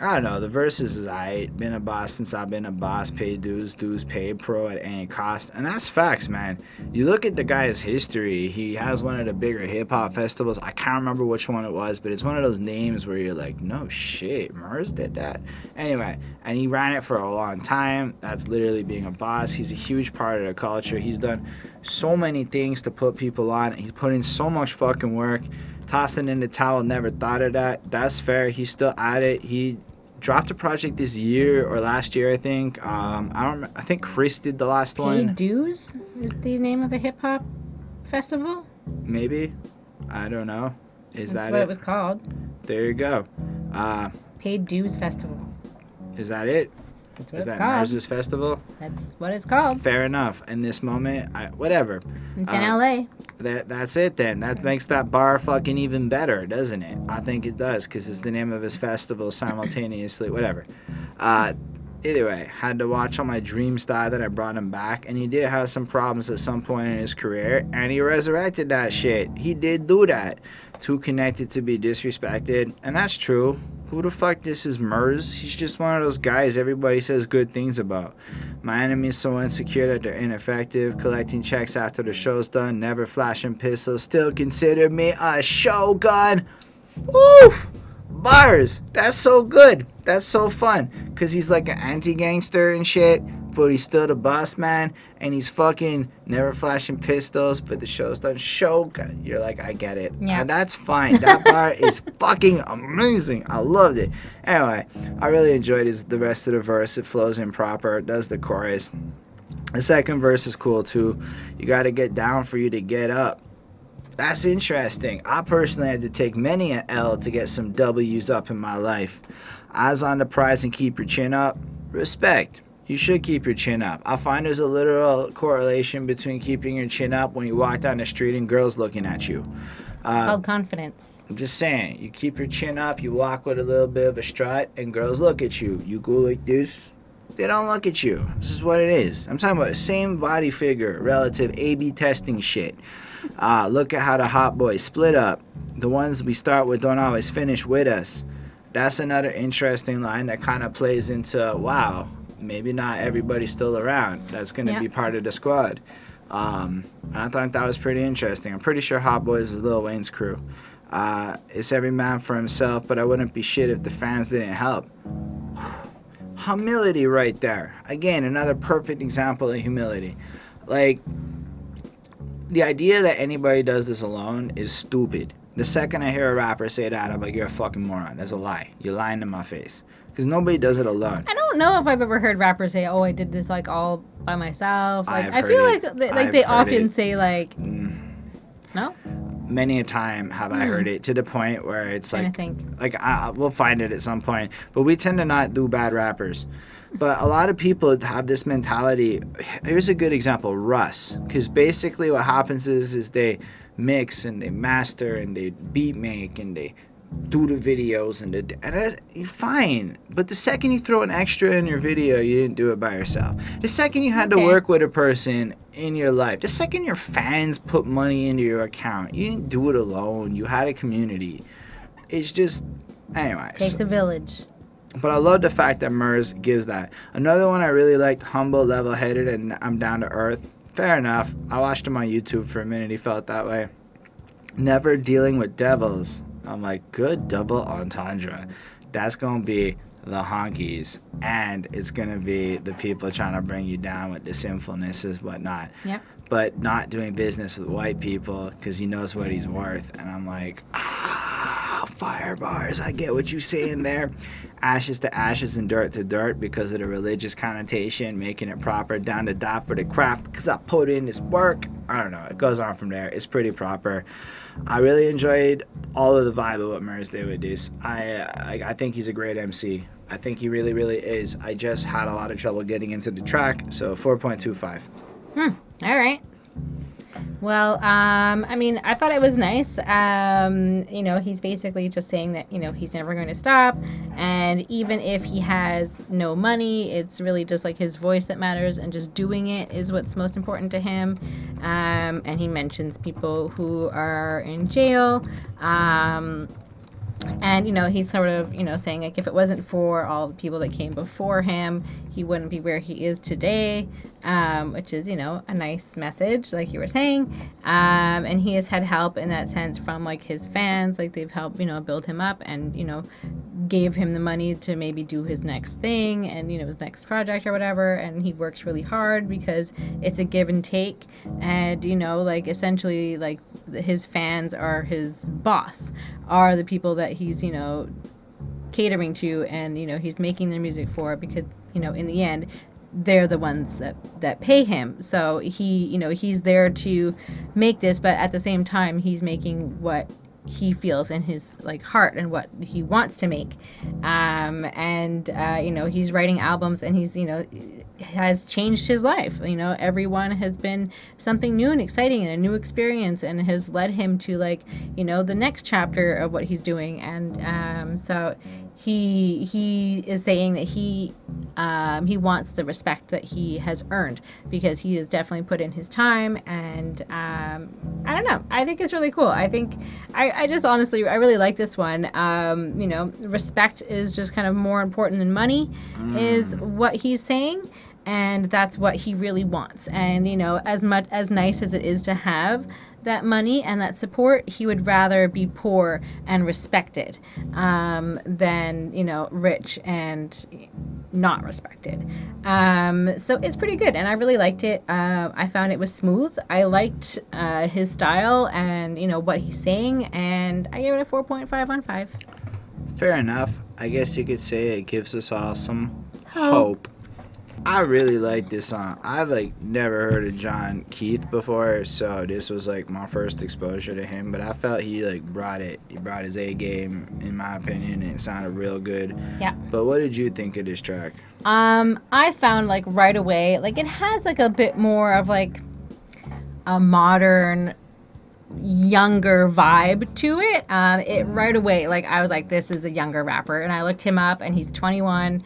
I don't know. The verses is aight. Been a boss since I've been a boss. Paid dues paid. Pro at any cost. And that's facts, man. You look at the guy's history. He has one of the bigger hip-hop festivals. I can't remember which one it was, but it's one of those names where you're like, no shit, Murs did that? Anyway, and he ran it for a long time. That's literally being a boss. He's a huge part of the culture. He's done so many things to put people on. He's put in so much fucking work. Tossing in the towel, never thought of that. That's fair. He's still at it. He dropped a project this year or last year, I think. I think Chris did the last one. Paid Dues is the name of the hip hop festival. Maybe, I don't know. That's what it was called. There you go. Paid Dues Festival. Is that it? That's what is it's that called. Murs' festival? That's what it's called. Fair enough. In this moment, whatever. It's in LA. That's it then. That makes that bar fucking even better, doesn't it? I think it does, because it's the name of his festival simultaneously. Whatever. Either way, had to watch all my dream style that I brought him back, and he did have some problems at some point in his career, and he resurrected that shit. He did do that. Too connected to be disrespected, and that's true. Who the fuck this is Murs? He's just one of those guys everybody says good things about. My enemy is so insecure that they're ineffective, collecting checks after the show's done, never flashing pistols, still consider me a shogun. Woo! Bars! That's so good. That's so fun. Because he's like an anti-gangster and shit, but he's still the boss man, and he's fucking never flashing pistols, but the show's done. Shogun. You're like, I get it. Yeah. And that's fine. That bar is fucking amazing. I loved it. Anyway, I really enjoyed the rest of the verse. It flows in proper. It does the chorus. The second verse is cool too. You got to get down for you to get up. That's interesting. I personally had to take many an L to get some W's up in my life. Eyes on the prize and keep your chin up. Respect. You should keep your chin up. I find there's a literal correlation between keeping your chin up when you walk down the street and girls looking at you. Called confidence. I'm just saying, you keep your chin up, you walk with a little bit of a strut, and girls look at you. You go like this, they don't look at you. This is what it is. I'm talking about the same body figure, relative A/B testing shit. Look at how the hot boys split up. The ones we start with don't always finish with us. That's another interesting line that kind of plays into, wow, maybe not everybody's still around. That's going to be part of the squad. I thought that was pretty interesting. I'm pretty sure Hot Boys was Lil Wayne's crew. It's every man for himself, but I wouldn't be shit if the fans didn't help. Humility right there. Again, another perfect example of humility. Like, the idea that anybody does this alone is stupid. The second I hear a rapper say that, I'm like, you're a fucking moron. That's a lie. You're lying to my face. Because nobody does it alone. I don't know if I've ever heard rappers say, "Oh, I did this like all by myself." Like, I feel like they often say like, "No." Many a time have I heard it, to the point where it's like, we'll find it at some point. But we tend to not do bad rappers. But a lot of people have this mentality. Here's a good example, Russ. Because basically what happens is they mix and they master and they beat make and they do the videos and you're fine. But the second you throw an extra in your video, you didn't do it by yourself. The second you had to work with a person in your life, the second your fans put money into your account, you didn't do it alone. You had a community. It's just, anyways. Takes a village. But I love the fact that Murs gives that. Another one I really liked, humble, level-headed, and I'm down to earth. Fair enough. I watched him on YouTube for a minute. He felt that way. Never dealing with devils. I'm like, good double entendre. That's going to be the honkies. And it's going to be the people trying to bring you down with the sinfulness and whatnot. Yep. But not doing business with white people because he knows what he's worth. And I'm like, fire bars. I get what you're saying there. Ashes to ashes and dirt to dirt because of the religious connotation, making it proper, down to die for the crap because I put in this work. I don't know. It goes on from there. It's pretty proper. I really enjoyed all of the vibe of what Murs did with this. I think he's a great MC. I think he really, really is. I just had a lot of trouble getting into the track, so 4.25. All right. Well, I mean, I thought it was nice. You know, he's basically just saying that, you know, he's never going to stop. And even if he has no money, it's really just like his voice that matters, and just doing it is what's most important to him. And he mentions people who are in jail. And, you know, he's sort of, you know, saying, like, if it wasn't for all the people that came before him, he wouldn't be where he is today, which is, you know, a nice message, like you were saying. And he has had help in that sense from, like, his fans. Like, they've helped, you know, build him up and, you know, gave him the money to maybe do his next thing and, you know, his next project or whatever. And he works really hard because it's a give and take. And, you know, like, essentially, like, his fans are his boss, are the people that he's, you know, catering to, and, you know, he's making their music for, because, you know, in the end, they're the ones that pay him. So he, you know, he's there to make this, but at the same time, he's making what he feels in his, like, heart and what he wants to make. You know, he's writing albums, and he's, you know, has changed his life. You know, everyone has been something new and exciting and a new experience, and has led him to, like, you know, the next chapter of what he's doing. And so he is saying that he wants the respect that he has earned because he has definitely put in his time, and I don't know, I think it's really cool. I think I just honestly I really like this one. You know, respect is just kind of more important than money is what he's saying, and that's what he really wants. And you know, as much as nice as it is to have that money and that support, he would rather be poor and respected than, you know, rich and not respected. So it's pretty good, and I really liked it. I found it was smooth. I liked his style and, you know, what he's saying, and I gave it a 4.5 on 5. Fair enough. I guess you could say it gives us all some hope. I really like this song. I've like never heard of Jon Keith before, so this was like my first exposure to him. But I felt he like brought it. He brought his A game, in my opinion, and it sounded real good. Yeah. But what did you think of this track? I found like right away, like it has like a bit more of like a modern, younger vibe to it. It right away, like I was like, this is a younger rapper, and I looked him up, and he's 21.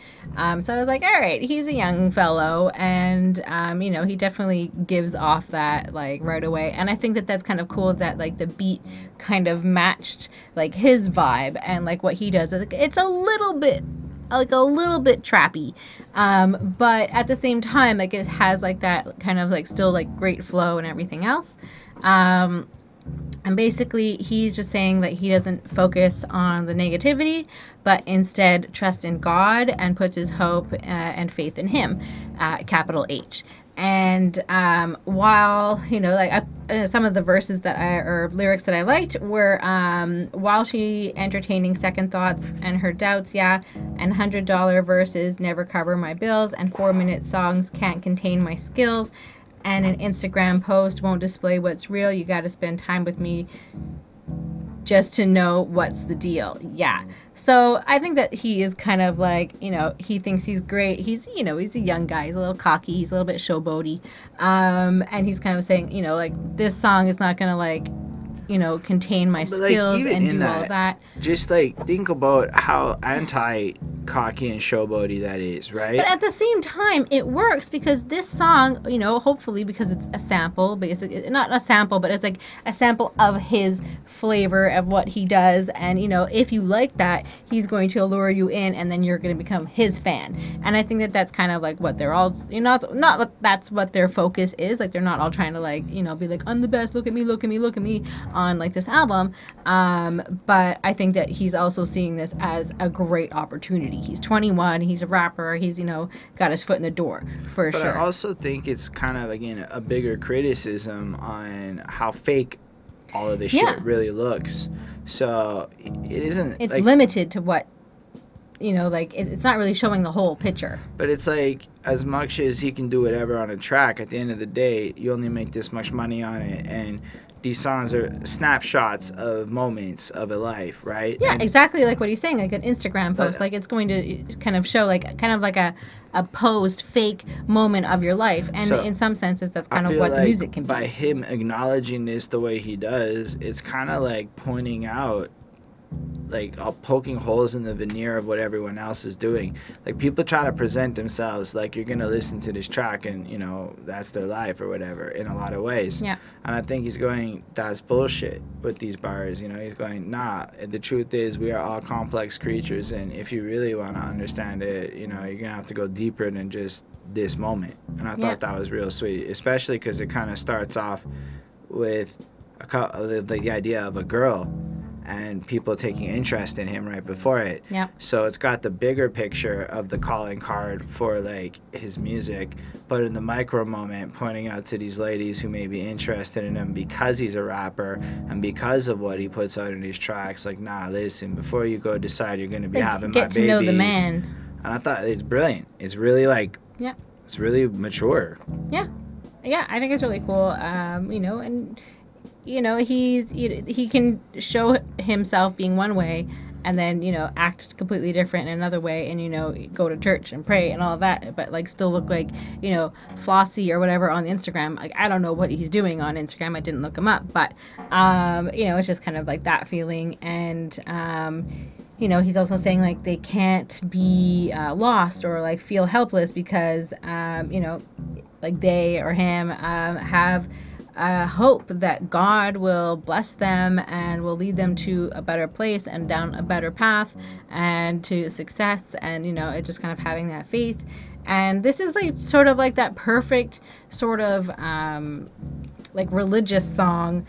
So I was like, all right, he's a young fellow, and you know, he definitely gives off that like right away. And I think that that's kind of cool that like the beat kind of matched like his vibe and like what he does. It's a little bit trappy, but at the same time, like it has like that kind of like still like great flow and everything else. And basically, he's just saying that he doesn't focus on the negativity, but instead trusts in God and puts his hope and faith in him, capital H. And while, you know, like some of the verses or lyrics that I liked were, while she entertaining second thoughts and her doubts, yeah, and $100 verses never cover my bills, and 4-minute songs can't contain my skills, and an Instagram post won't display what's real. You got to spend time with me just to know what's the deal. Yeah. So I think that he is kind of like, you know, he thinks he's great. He's, you know, he's a young guy. He's a little cocky. He's a little bit showboaty. And he's kind of saying, you know, like this song is not going to like, you know, contain my skills and do all of that. Just like think about how anti-cocky and showboaty that is, right? But at the same time, it works because this song, you know, hopefully because it's a sample, basically not a sample, but it's like a sample of his flavor of what he does. And you know, if you like that, he's going to lure you in, and then you're going to become his fan. And I think that that's kind of like what they're all, you know, not what that's what their focus is. Like they're not all trying to like, you know, be like, I'm the best. Look at me, look at me, look at me. On like this album, but I think that he's also seeing this as a great opportunity. He's 21, he's a rapper, he's, you know, got his foot in the door for sure. But I also think it's kind of, again, a bigger criticism on how fake all of this shit really looks. So it isn't, it's like, limited to what, you know, like it's not really showing the whole picture. But it's like, as much as he can do whatever on a track, at the end of the day, you only make this much money on it, and these songs are snapshots of moments of a life, right? Yeah, exactly like what he's saying, like an Instagram post. Like it's going to kind of show like kind of like a posed fake moment of your life. And so in some senses, that's kind of what the music can be. By him acknowledging this the way he does, it's kind of like pointing out, like poking holes in the veneer of what everyone else is doing. Like people try to present themselves like you're gonna listen to this track and, you know, that's their life or whatever in a lot of ways. Yeah. And I think he's going, that's bullshit with these bars. You know, he's going, nah, the truth is we are all complex creatures, and if you really want to understand it, you know, you're gonna have to go deeper than just this moment. And I thought that was real sweet, especially because it kind of starts off with the idea of a girl and people taking interest in him right before it. Yeah. So it's got the bigger picture of the calling card for like his music, but in the micro moment, pointing out to these ladies who may be interested in him because he's a rapper and because of what he puts out in these tracks. Like, nah, listen, before you go decide you're gonna be having my babies. Get to know the man. And I thought it's brilliant. It's really like, it's really mature. Yeah, yeah, I think it's really cool. You know, and you know, he can show himself being one way and then, you know, act completely different in another way, and, you know, go to church and pray and all of that, but like still look like, you know, flossy or whatever on Instagram. Like, I don't know what he's doing on Instagram. I didn't look him up, but you know, it's just kind of like that feeling. And you know, he's also saying like they can't be lost or like feel helpless because you know, like they or him have hope that God will bless them and will lead them to a better place and down a better path and to success. And, you know, it's just kind of having that faith. And this is like sort of like that perfect sort of like religious song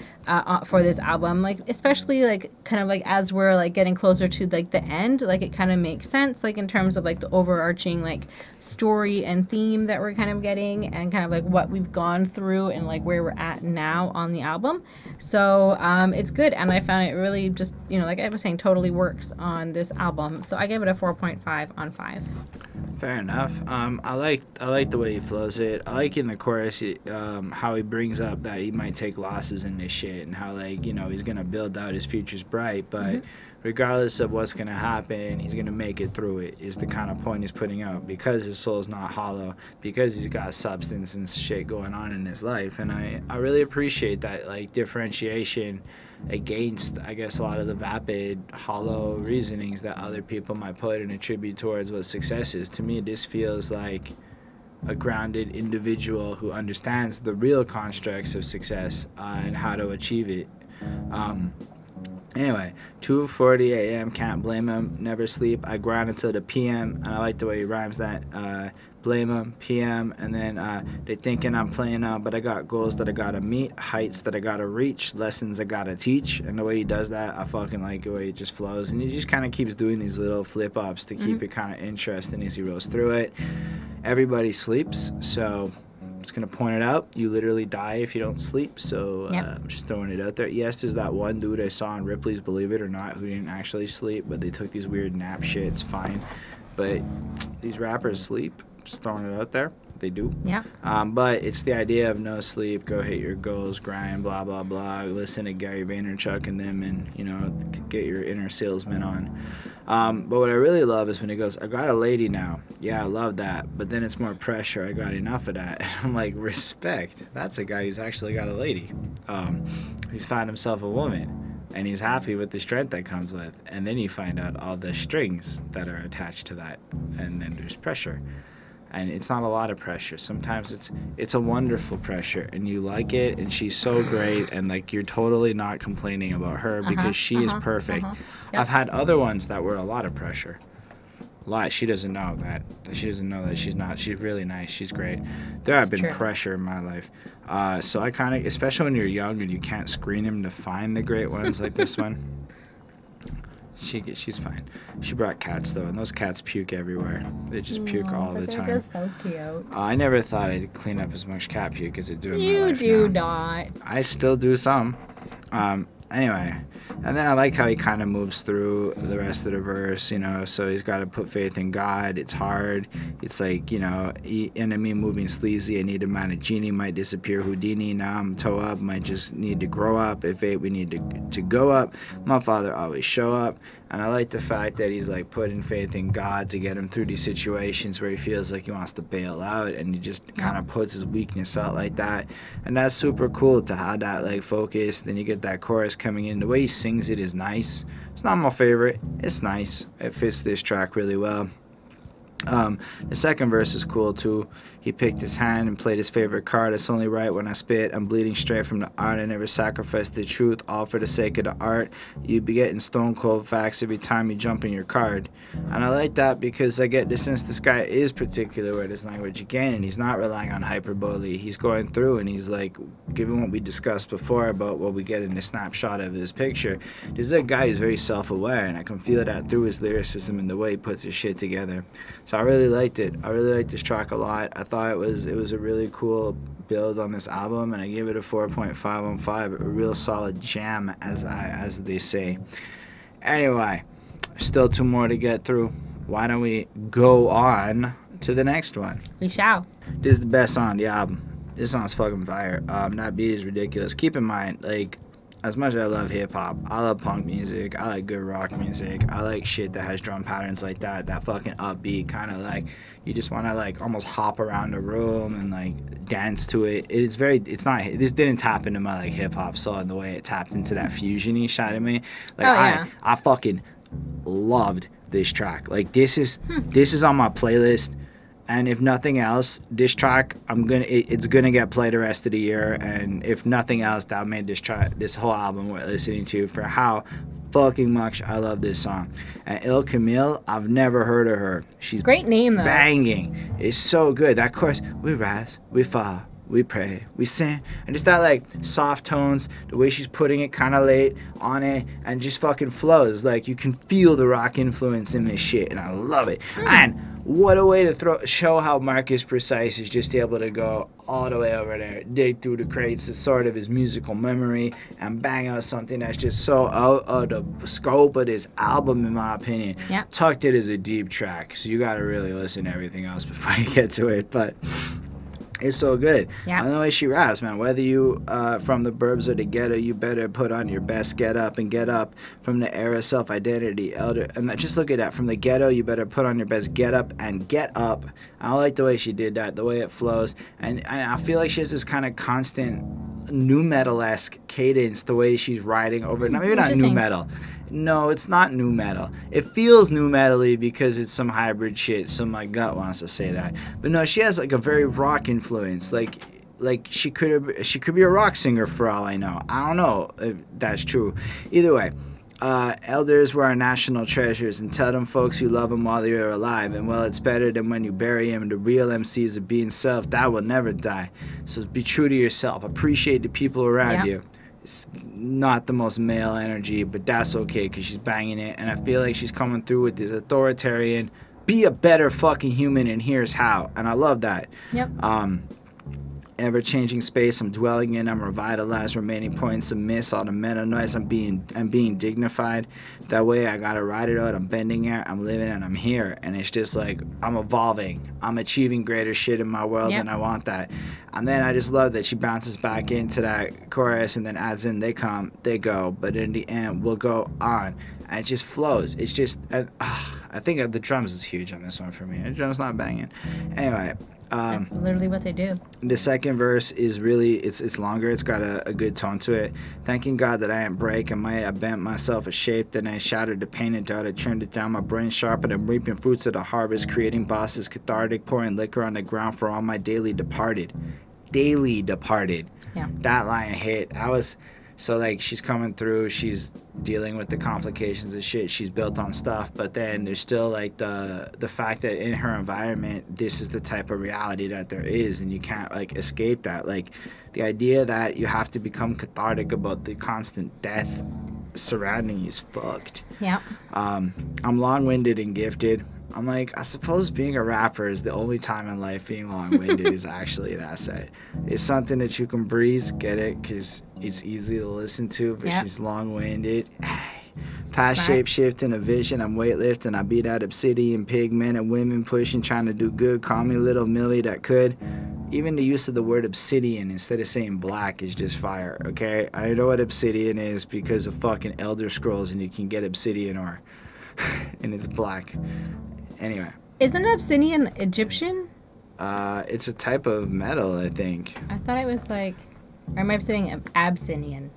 for this album, like especially like kind of like as we're like getting closer to like the end, like it kind of makes sense, like in terms of like the overarching like story and theme that we're kind of getting, and kind of like what we've gone through and like where we're at now on the album. So it's good, and I found it really just, you know, like I was saying, totally works on this album. So I gave it a 4.5 on 5. Fair enough. I like the way he flows it. I like in the chorus how he brings up that he might take losses in this shit, and how, like, you know, he's gonna build out, his future's bright, but regardless of what's gonna happen, he's gonna make it through it, is the kind of point he's putting out, because his soul's not hollow, because he's got substance and shit going on in his life. And I really appreciate that, like, differentiation against, I guess, a lot of the vapid, hollow reasonings that other people might put and attribute towards what success is. To me, this feels like a grounded individual who understands the real constructs of success and how to achieve it. Anyway, 2:40 a.m., can't blame him, never sleep, I grind until the p.m., and I like the way he rhymes that, blame him, p.m., and then they thinking I'm playing out, but I got goals that I gotta meet, heights that I gotta reach, lessons I gotta teach. And the way he does that, I fucking like the way it just flows, and he just kind of keeps doing these little flip-ups to keep it kind of interesting as he rolls through it. Everybody sleeps, so I'm just gonna point it out, you literally die if you don't sleep. So I'm just throwing it out there. Yes, there's that one dude I saw on Ripley's Believe It or Not who didn't actually sleep, but they took these weird nap shits, fine, but these rappers sleep. Just throwing it out there, they do. Yeah. But it's the idea of no sleep, go hit your goals, grind, blah blah blah, listen to Gary Vaynerchuk and them, and, you know, get your inner salesman on. But what I really love is when he goes, I got a lady now. Yeah, I love that, but then it's more pressure, I got enough of that. And I'm like, respect, that's a guy who's actually got a lady. He's found himself a woman, and he's happy with the strength that comes with. And then you find out all the strings that are attached to that, and then there's pressure. And it's not a lot of pressure. Sometimes it's a wonderful pressure, and you like it, and she's so great, and like you're totally not complaining about her because she is perfect. Yep. I've had other ones that were a lot of pressure. A lot. She doesn't know that. She doesn't know that she's not. She's really nice. She's great. There have been pressure in my life. So I kind of, especially when you're young and you can't screen them to find the great ones like this one. She's fine. She brought cats though, and those cats puke everywhere. They just puke all the time. They're just so cute. I never thought I'd clean up as much cat puke as I do in my life You do now. not. I still do some. Anyway, and then I like how he kind of moves through the rest of the verse, you know, so he's got to put faith in God. It's hard. It's like, you know, enemy moving sleazy. I need a man, a genie might disappear. Houdini, now I'm toe up, might just need to grow up. If it, we need to go up. My father always show up. And I like the fact that he's like putting faith in God to get him through these situations where he feels like he wants to bail out, and he just kind of puts his weakness out like that. And that's super cool to have that like focus. Then you get that chorus coming in. The way he sings it is nice. It's not my favorite. It's nice. It fits this track really well. The second verse is cool too. He picked his hand and played his favorite card. It's only right when I spit. I'm bleeding straight from the art. I never sacrificed the truth, all for the sake of the art. You be getting stone cold facts every time you jump in your card. And I like that because I get the sense this guy is particular with his language again, and he's not relying on hyperbole. He's going through and he's like, given what we discussed before about what we get in the snapshot of his picture, this is a guy who's very self-aware, and I can feel that through his lyricism and the way he puts his shit together. So I really liked it. I really liked this track a lot. I thought it was a really cool build on this album, and I gave it a 4.5 on 5, a real solid jam, as they say. Anyway, still 2 more to get through. Why don't we go on to the next one? We shall. This is the best song on the album. This song's fucking fire. That beat is ridiculous. Keep in mind, like, as much as I love hip hop, I love punk music. I like good rock music. I like shit that has drum patterns like that. That fucking upbeat kind of like you just want to like almost hop around the room and like dance to it. It's not. This didn't tap into my like hip hop soul in the way it tapped into that fusiony side of me. Like I fucking loved this track. Like this is on my playlist. And if nothing else, this track it's gonna get played the rest of the year. And if nothing else, that made this whole album worth listening to for how fucking much I love this song. And Camille, I've never heard of her. She's great name though. Banging. It's so good. That chorus, we rise, we fall, we pray, we sing, and just that like soft tones, the way she's putting it kind of late on it, and just fucking flows. Like you can feel the rock influence in this shit, and I love it. And what a way to show how Markis Precise is just able to go all the way over there, dig through the crates as sort of his musical memory, and bang out something that's just so out of the scope of this album, in my opinion. Yeah. Tucked It is a deep track, so you got to really listen to everything else before you get to it, but it's so good. Yeah. And the way she raps, man, whether you from the burbs or the ghetto, you better put on your best get up and get up from the era self-identity elder. And just look at that. From the ghetto, you better put on your best get up and get up. I like the way she did that, the way it flows. And I feel like she has this kind of constant nu metal-esque cadence, the way she's riding over. Now, maybe not nu metal. No, it's not nu metal. It feels nu metal-y because it's some hybrid shit, so my gut wants to say that. But no, she has like a very rock influence. Like she could be a rock singer for all I know. I don't know if that's true. Either way, elders were our national treasures, and tell them folks you love them while they're alive. And well, it's better than when you bury them. The real MCs of being self, that will never die. So be true to yourself. Appreciate the people around you. It's not the most male energy, but that's okay because she's banging it. And I feel like she's coming through with this authoritarian, be a better fucking human and here's how. And I love that. Yep. Ever-changing space I'm dwelling in, I'm revitalized, remaining points of miss, all the meta noise, I'm being dignified. That way I gotta ride it out, I'm bending it, I'm living and I'm here. And it's just like, I'm evolving, I'm achieving greater shit in my world and I want that. And then I just love that she bounces back into that chorus and then adds in, they come, they go, but in the end, we'll go on. And it just flows. It's just, I think the drums is huge on this one for me. The drums not banging. Anyway. That's literally what they do. The second verse is really, it's longer. It's got a good tone to it. Thanking God that I didn't break. I might have bent myself a shape. Then I shattered the pain and doubt. I turned it down. My brain sharpened. I'm reaping fruits of the harvest. Creating bosses cathartic. Pouring liquor on the ground for all my daily departed. Daily departed. Yeah. That line hit. So like she's coming through, she's dealing with the complications of shit, she's built on stuff, but then there's still like the fact that in her environment this is the type of reality that there is, and you can't like escape that. Like the idea that you have to become cathartic about the constant death surrounding you is fucked. Yeah. I'm long-winded and gifted. I'm like, I suppose being a rapper is the only time in life being long-winded is actually an asset. It's something that you can breeze, get it, because it's easy to listen to, but she's long-winded. Past shape-shifting a vision, I'm weightlifting, I beat out obsidian, pig, men and women pushing, trying to do good, call me little Millie that could. Even the use of the word obsidian instead of saying black is just fire, okay? I know what obsidian is because of fucking Elder Scrolls, and you can get obsidian ore, and it's black. Anyway. Isn't obsidian Egyptian? It's a type of metal, I think. I thought it was like, or am I saying Abyssinian?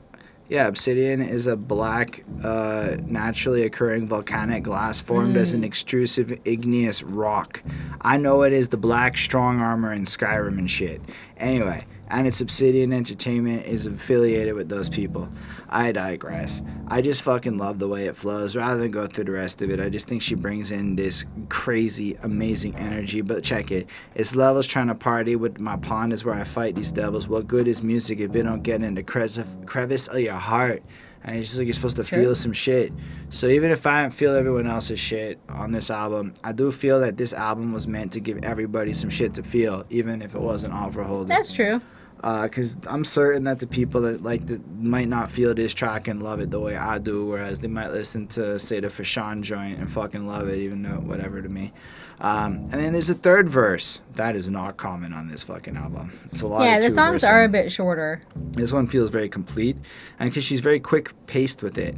Yeah, obsidian is a black, naturally occurring volcanic glass formed as an extrusive igneous rock. I know it is the black strong armor in Skyrim and shit. Anyway, and its Obsidian Entertainment is affiliated with those people. I digress. I just fucking love the way it flows. Rather than go through the rest of it, I just think she brings in this crazy, amazing energy. But check it. It's levels trying to party with my pawn is where I fight these devils. What good is music if it don't get in the crevice of your heart? And it's just like you're supposed to feel some shit. So even if I don't feel everyone else's shit on this album, I do feel that this album was meant to give everybody some shit to feel, even if it wasn't all for Holden. That's true. Because I'm certain that the people that might not feel this track and love it the way I do, whereas they might listen to, say, the Fashawn joint and fucking love it, even though whatever to me. And then there's a third verse that is not common on this fucking album. It's a lot. Yeah, of the songs two-versing. are a bit shorter. This one feels very complete, and because she's very quick-paced with it.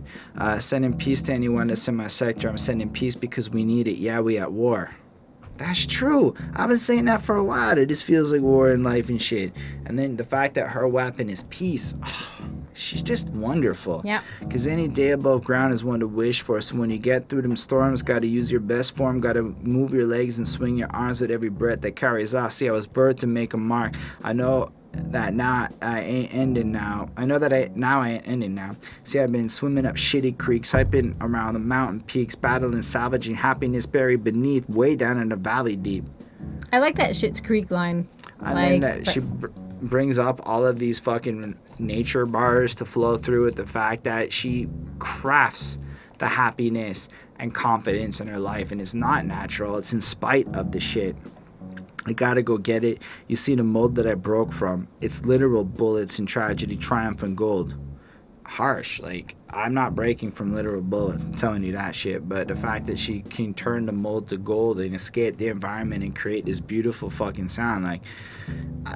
Sending peace to anyone that's in my sector. I'm sending peace because we need it. Yeah, we at war. That's true. I've been saying that for a while. It just feels like war in life and shit. And then the fact that her weapon is peace. Oh, she's just wonderful. Yeah. Because any day above ground is one to wish for. So when you get through them storms, got to use your best form. Got to move your legs and swing your arms with every breath that carries off. See, I was birthed to make a mark. I know that now I ain't ending now. I know that I ain't ending now. See, I've been swimming up shitty creeks, hyping around the mountain peaks, battling, salvaging happiness buried beneath, way down in the valley deep. I like that Schitt's Creek line. And then she brings up all of these fucking nature bars to flow through with the fact that she crafts the happiness and confidence in her life, and it's not natural. It's in spite of the shit. I gotta go get it. You see the mold that I broke from. It's literal bullets and tragedy, triumph and gold. Harsh. Like, I'm not breaking from literal bullets. I'm telling you that shit. But the fact that she can turn the mold to gold and escape the environment and create this beautiful fucking sound. Like,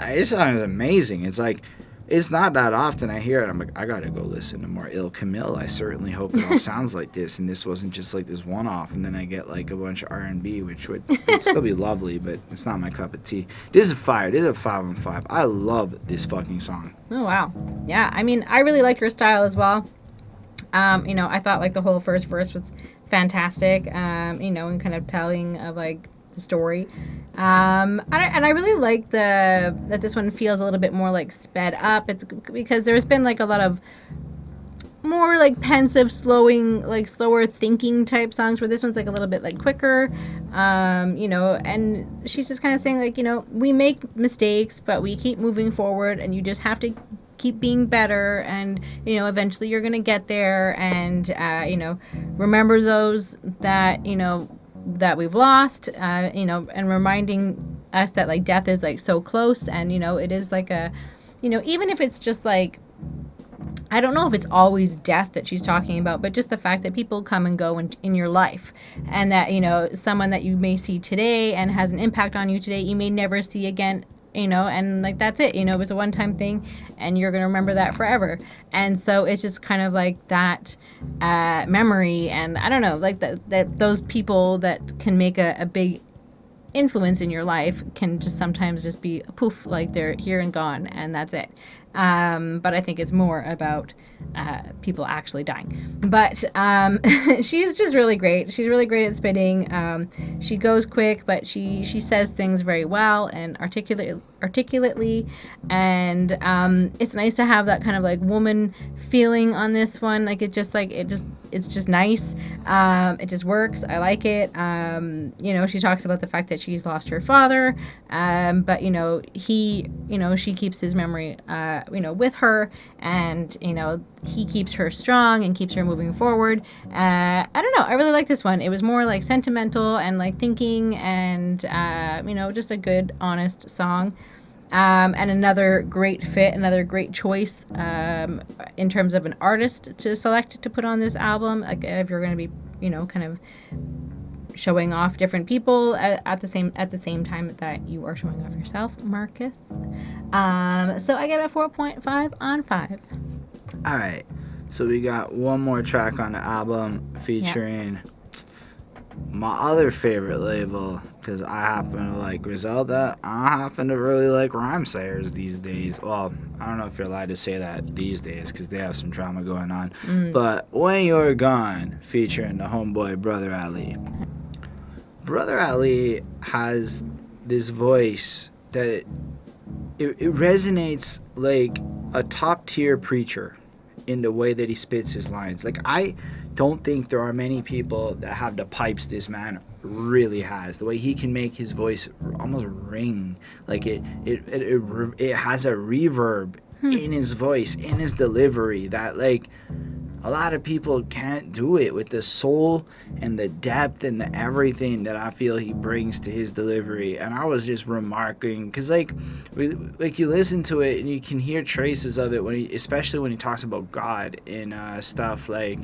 this song is amazing. It's like, it's not that often I hear it. I'm like, I gotta go listen to more Ill Camille. I certainly hope it all sounds like this, and this wasn't just like this one-off, and then I get like a bunch of R&B, which would still be lovely, but it's not my cup of tea. This is fire. This is a 5 on 5. I love this fucking song. Oh, wow. Yeah, I mean, I really like her style as well. I thought like the whole first verse was fantastic, and kind of telling of like the story. And I really like that this one feels a little bit more like sped up. It's because there's been like a lot of more like pensive, slower thinking type songs, where this one's like a little bit like quicker. And she's just kind of saying like, we make mistakes, but we keep moving forward, and you just have to keep being better, and eventually you're gonna get there, and remember those that that we've lost, and reminding us that like death is like so close, and it is like a, even if it's just like, I don't know if it's always death that she's talking about, but just the fact that people come and go in your life, and that someone that you may see today and has an impact on you today, you may never see again. And like that's it, it was a one-time thing, and you're gonna remember that forever. And so it's just kind of like that memory, and I don't know, like that those people that can make a big influence in your life can just sometimes just be poof, like they're here and gone, and that's it. But I think it's more about people actually dying. But she's just really great. She's really great at spitting. She goes quick, but she says things very well and articulately. And it's nice to have that kind of like woman feeling on this one. Like it's just nice. It just works. I like it. She talks about the fact that she's lost her father, but she keeps his memory with her, and he keeps her strong and keeps her moving forward. I don't know, I really like this one. It was more like sentimental and like thinking, and just a good honest song. And another great fit, another great choice in terms of an artist to select to put on this album. Like if you're going to be kind of showing off different people at the same time that you are showing off yourself, Markis. So I get a 4.5 on 5. All right, so we got one more track on the album featuring my other favorite label, because I happen to like Griselda. I happen to really like Rhymesayers these days. Well, I don't know if you're allowed to say that these days, because they have some drama going on. But When You're Gone, featuring the homeboy Brother Ali. Brother Ali has this voice that it resonates like a top-tier preacher in the way that he spits his lines. Like, I don't think there are many people that have the pipes this man really has. The way he can make his voice almost ring, like it has a reverb in his voice, in his delivery, that like a lot of people can't do it with the soul and the depth and the everything that I feel he brings to his delivery. And I was just remarking, because like you listen to it and you can hear traces of it when he, especially when he talks about God and stuff like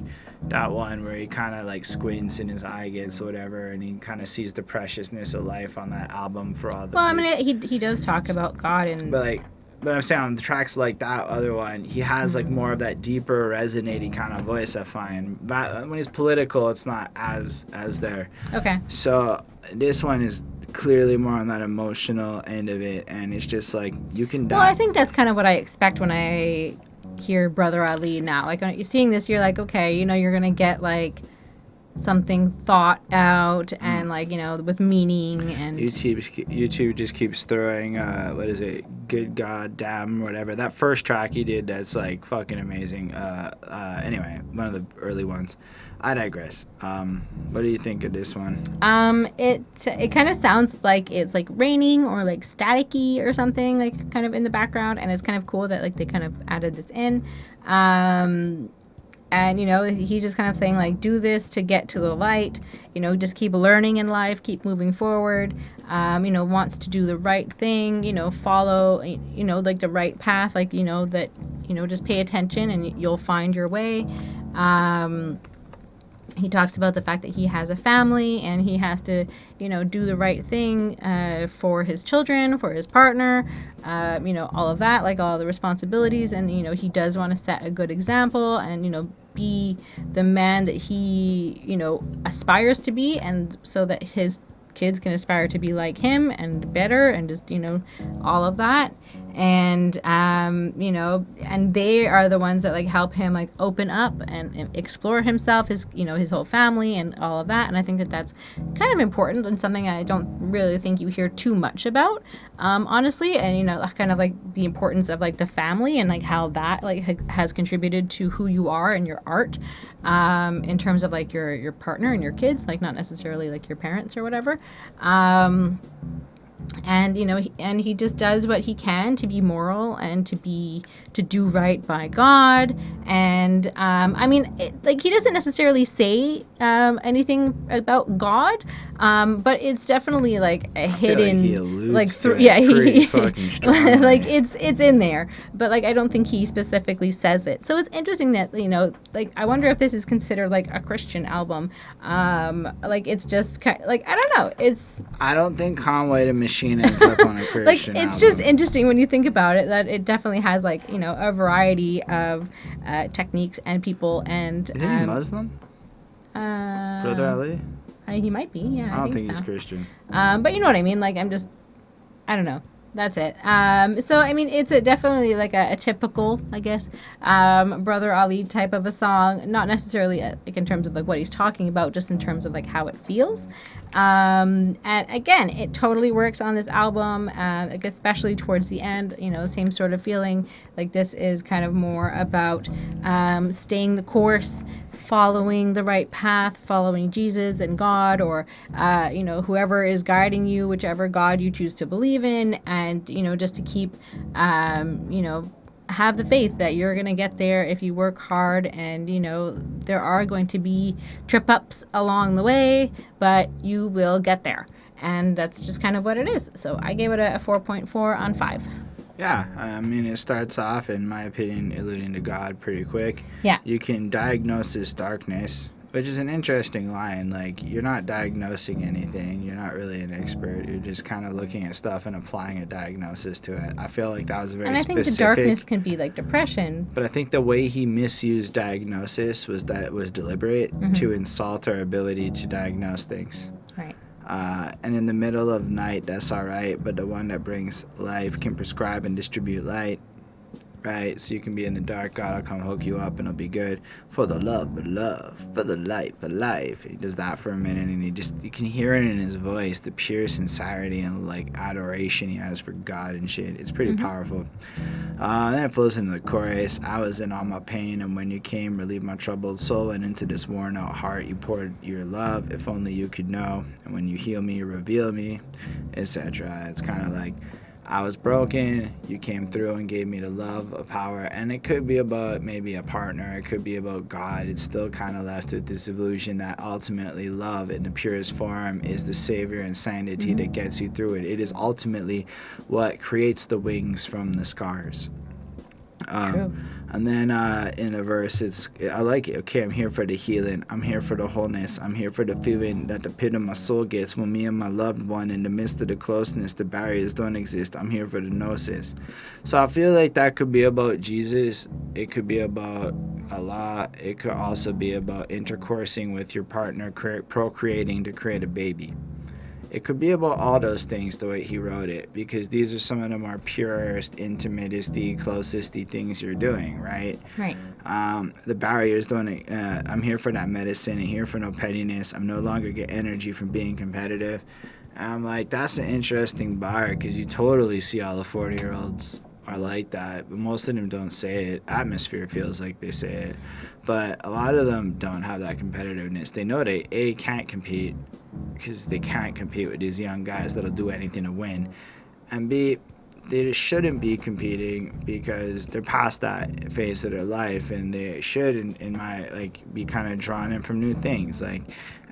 that one where he kind of like squints and his eye gets whatever, and he kind of sees the preciousness of life on that album for all the. Well, I mean, he does talk about God and. But I'm saying on the tracks like that other one, he has like more of that deeper resonating kind of voice, I find. But when he's political, it's not as there. Okay. So this one is clearly more on that emotional end of it, and it's just like you can die. Well, I think that's kind of what I expect when I hear Brother Ali now. Like when you're seeing this, you're like, okay, you know, you're gonna get like something thought out and like, you know, with meaning. And YouTube just keeps throwing what is it, good god damn, whatever, that first track he did, that's like fucking amazing. Anyway, one of the early ones. I digress. What do you think of this one? It kind of sounds like it's like raining or like staticky or something, like kind of in the background, and it's kind of cool that like they kind of added this in. And, you know, he's just kind of saying, like, do this to get to the light. You know, just keep learning in life, keep moving forward. You know, wants to do the right thing, you know, follow, you know, like the right path. Like, you know, that, you know, just pay attention and you'll find your way. He talks about the fact that he has a family and he has to, you know, do the right thing for his children, for his partner, you know, all of that, like all the responsibilities. And, you know, he does want to set a good example and, you know, be the man that he, you know, aspires to be, and so that his kids can aspire to be like him and better, and just, you know, all of that. And you know, and they are the ones that like help him like open up and explore himself, his, you know, his whole family and all of that. And I think that that's kind of important and something I don't really think you hear too much about, honestly. And, you know, kind of like the importance of like the family and like how that like has contributed to who you are and your art, in terms of like your partner and your kids, like not necessarily like your parents or whatever. And, you know, he just does what he can to be moral and to do right by God. And, I mean, like, he doesn't necessarily say anything about God, but it's definitely, like, a hidden, like he alludes like, to it pretty fucking strongly. like, it's in there. But, like, I don't think he specifically says it. So it's interesting that, you know, like, I wonder if this is considered, like, a Christian album. Like, it's just kind of, like, I don't know. I don't think Conway the Machine ends up on a Christian like, it's album. just interesting when you think about it, that it definitely has, like, you know, a variety of techniques and people. And is he Muslim? Brother Ali? He might be, yeah. I don't think so. he's Christian. But you know what I mean? Like, I don't know. That's it. So, I mean, it's definitely like a typical, I guess, Brother Ali type of a song. Not necessarily like in terms of like what he's talking about, just in terms of like how it feels. And again, it totally works on this album, like especially towards the end, you know, the same sort of feeling. Like this is kind of more about staying the course, following the right path, following Jesus and God, or, you know, whoever is guiding you, whichever God you choose to believe in. And, you know, just to keep, you know, have the faith that you're going to get there if you work hard. And, you know, there are going to be trip ups along the way, but you will get there. And that's just kind of what it is. So I gave it a 4.4 on 5. Yeah, I mean, it starts off, in my opinion, alluding to God pretty quick. Yeah. You can diagnose this darkness, which is an interesting line. Like, you're not diagnosing anything. You're not really an expert. You're just kind of looking at stuff and applying a diagnosis to it. I feel like that was very specific. And I think the darkness can be like depression. But I think the way he misused diagnosis was that it was deliberate to insult our ability to diagnose things. Right. And in the middle of night, that's all right, but the one that brings life can prescribe and distribute light, right? So you can be in the dark, God will come hook you up and it'll be good. For the love of love, for the light of life. He does that for a minute, and you can hear it in his voice, the pure sincerity and like adoration he has for God and shit. It's pretty powerful. Then it flows into the chorus. I was in all my pain, and when you came, relieved my troubled soul, and into this worn out heart you poured your love. If only you could know, and when you heal me, you reveal me, etc. It's kind of like I was broken, you came through and gave me the love of power. And it could be about maybe a partner, it could be about God. It's still kind of left with this illusion that ultimately love in the purest form is the savior and sanity that gets you through it. It is ultimately what creates the wings from the scars. True. And then in a verse, I like it. Okay, I'm here for the healing. I'm here for the wholeness. I'm here for the feeling that the pit of my soul gets when me and my loved one in the midst of the closeness, the barriers don't exist. I'm here for the gnosis. So I feel like that could be about Jesus. It could be about Allah. It could also be about intercoursing with your partner, procreating to create a baby. It could be about all those things the way he wrote it, because these are some of the more purest, intimatest, closest things you're doing, right? Right. The barriers don't. I'm here for that medicine. I'm here for no pettiness. I'm no longer get energy from being competitive. And I'm like, that's an interesting bar, because you totally see all the 40-year-olds are like that, but most of them don't say it. Atmosphere feels like they say it, but a lot of them don't have that competitiveness. They know they can't compete, because they can't compete with these young guys that'll do anything to win, and B, they shouldn't be competing because they're past that phase of their life, and they should in my be kind of drawn in from new things.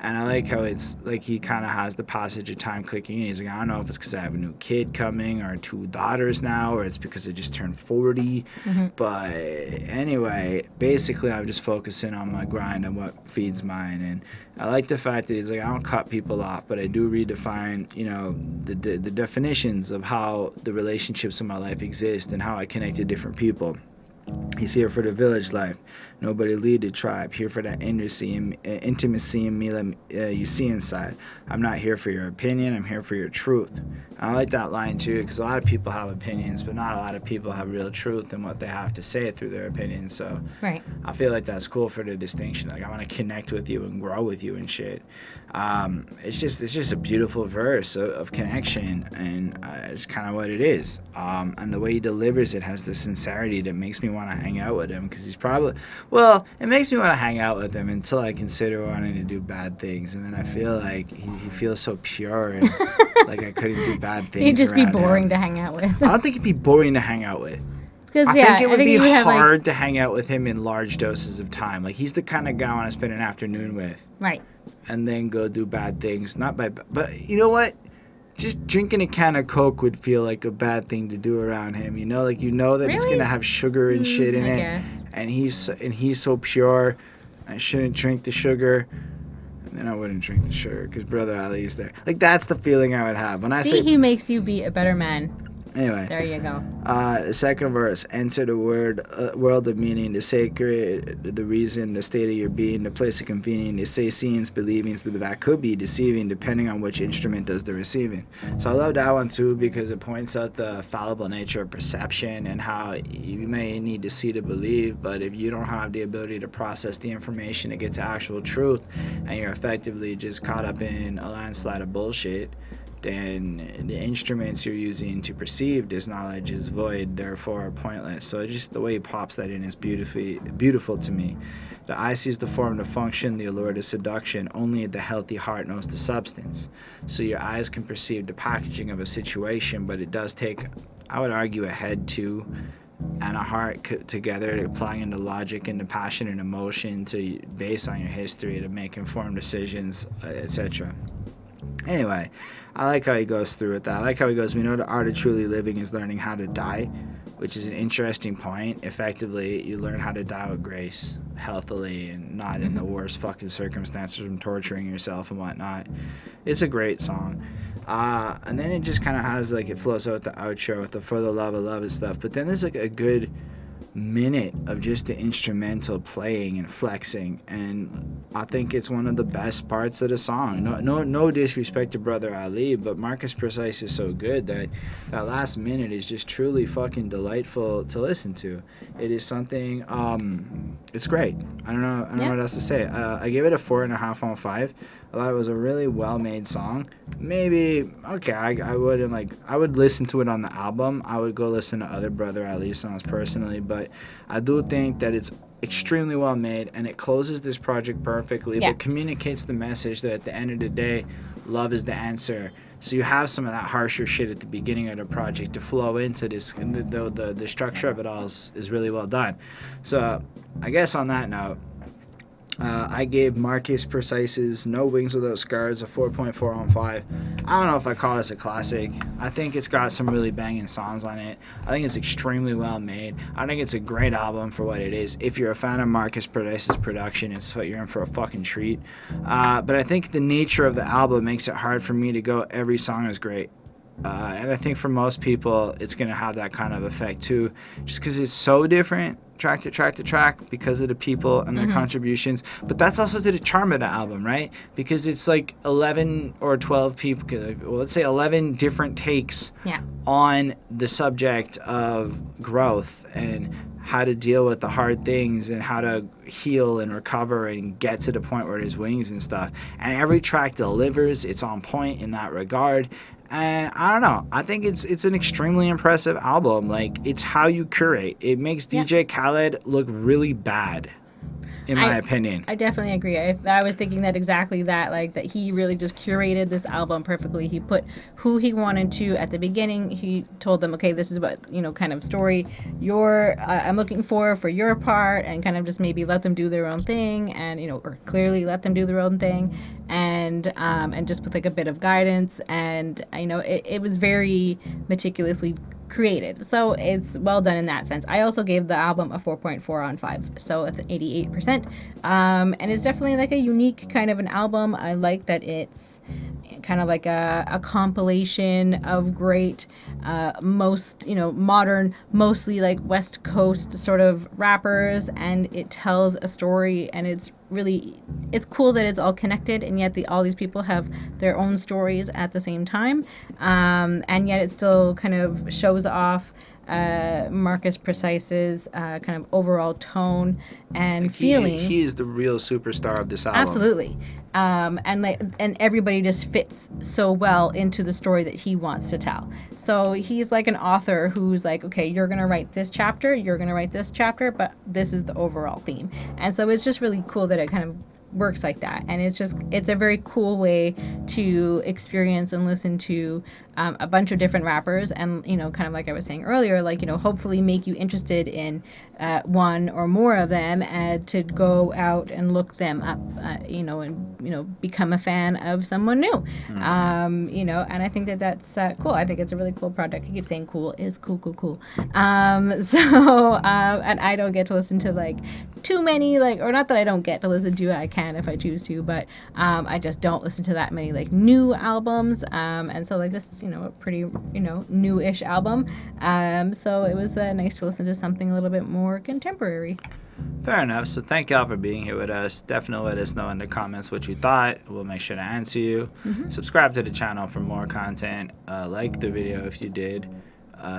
And I like how it's like he kind of has the passage of time clicking in. He's like, I don't know if it's because I have a new kid coming or 2 daughters now, or it's because I just turned 40. But anyway, basically I'm just focusing on my grind and what feeds mine. And I like the fact that he's like, I don't cut people off, but I do redefine, the definitions of how the relationships in my life exist and how I connect to different people. He's here for the village life. Nobody lead the tribe. Here for that intimacy in me that you see inside. I'm not here for your opinion. I'm here for your truth. And I like that line too, because a lot of people have opinions, but not a lot of people have real truth in what they have to say through their opinions. So right. I feel like that's cool for the distinction. Like, I want to connect with you and grow with you and shit. It's just a beautiful verse of connection, and it's kind of what it is. And the way he delivers it has the sincerity that makes me want to hang out with him, because he's probably, well, it makes me want to hang out with him until I consider wanting to do bad things, and then I feel like he feels so pure and like I couldn't do bad things. He'd just be boring him. to hang out with. I don't think he'd be boring to hang out with. Because I think it would be hard to hang out with him in large doses of time. Like, he's the kind of guy I want to spend an afternoon with. Right. And then go do bad things. But you know what? Just drinking a can of Coke would feel like a bad thing to do around him. That really? It's gonna have sugar and shit in it. Guess. And he's so pure. I shouldn't drink the sugar. And then I wouldn't drink the sugar because Brother Ali is there. Like, that's the feeling I would have when I say he makes you be a better man. Anyway, there you go. The second verse: enter the world of meaning, the sacred, the reason, the state of your being, the place of convening. They say seeings, believings that could be deceiving, depending on which instrument does the receiving. So I love that one too, because it points out the fallible nature of perception and how you may need to see to believe, but if you don't have the ability to process the information to get to actual truth, and you're effectively just caught up in a landslide of bullshit, then the instruments you're using to perceive this knowledge is void, therefore pointless. So just the way he pops that in is beautiful to me. The eye sees the form, the function, the allure, the seduction. Only the healthy heart knows the substance. So your eyes can perceive the packaging of a situation, but it does take, I would argue, a head too and a heart together, applying the logic and the passion and emotion to based on your history to make informed decisions, etc. Anyway, I like how he goes through with that. I like how he goes, we know the art of truly living is learning how to die, which is an interesting point. Effectively, you learn how to die with grace, healthily, and not in the worst fucking circumstances from torturing yourself and whatnot. It's a great song. And then it just kind of has, like, it flows out the outro with the for the love of love and stuff. But then there's, like, a good minute of just the instrumental playing and flexing, and I think it's one of the best parts of the song. No disrespect to Brother Ali, but Markis Precise is so good that last minute is just truly fucking delightful to listen to. It is something, it's great. I don't know what else to say. I gave it a 4.5 on 5. I thought it was a really well-made song. Maybe, okay, I would listen to it on the album. I would go listen to other Brother Ali songs personally, but I do think that it's extremely well made, and it closes this project perfectly, but communicates the message that at the end of the day, love is the answer. So you have some of that harsher shit at the beginning of the project to flow into this. The structure of it all is really well done. So I guess on that note, I gave Markis Precise's No Wings Without Scars a 4.4 on 5. I don't know if I call this a classic. I think it's got some really banging songs on it. I think it's extremely well made. I think it's a great album for what it is. If you're a fan of Markis Precise's production, you're in for a fucking treat. But I think the nature of the album makes it hard for me to go, every song is great. And I think for most people, it's going to have that kind of effect too, just because it's so different track to track to track because of the people and their contributions. But that's also to the charm of the album, right? Because it's like 11 or 12 people, well, let's say 11 different takes on the subject of growth and how to deal with the hard things and how to heal and recover and get to the point where there's wings and stuff. And every track delivers. It's on point in that regard. And I don't know. I think it's an extremely impressive album. Like, it's how you curate. It makes DJ Khaled look really bad, in my opinion. I definitely agree. I was thinking that exactly that, like, that he really just curated this album perfectly. He put who he wanted to at the beginning. He told them, okay, this is what, kind of story I'm looking for your part, and kind of just maybe let them do their own thing, and, or clearly let them do their own thing, and just with like a bit of guidance, and, it was very meticulously created. So it's well done in that sense. I also gave the album a 4.4 on 5. So it's an 88%. And it's definitely like a unique kind of an album. I like that it's kind of like a compilation of great, modern, mostly like West Coast sort of rappers, and it tells a story, and it's cool that it's all connected, and yet all these people have their own stories at the same time, and yet it still kind of shows off Markis Precise's kind of overall tone and feeling. He is the real superstar of this album. Absolutely. And everybody just fits so well into the story that he wants to tell. So he's like an author who's like, okay, you're going to write this chapter, but this is the overall theme. And so it's just really cool that it kind of works like that, and it's a very cool way to experience and listen to a bunch of different rappers, and kind of like I was saying earlier, like hopefully make you interested in one or more of them, and to go out and look them up, and become a fan of someone new, and I think that's cool. I think it's a really cool project. I keep saying cool is cool. And I don't get to listen to like too many, like, or not that I don't get to listen to it, I can if I choose to, but I just don't listen to that many like new albums, and so like this is a pretty new-ish album, so it was nice to listen to something a little bit more contemporary. Fair enough. So thank y'all for being here with us. Definitely let us know in the comments what you thought. We'll make sure to answer you. Subscribe to the channel for more content. Like the video if you did.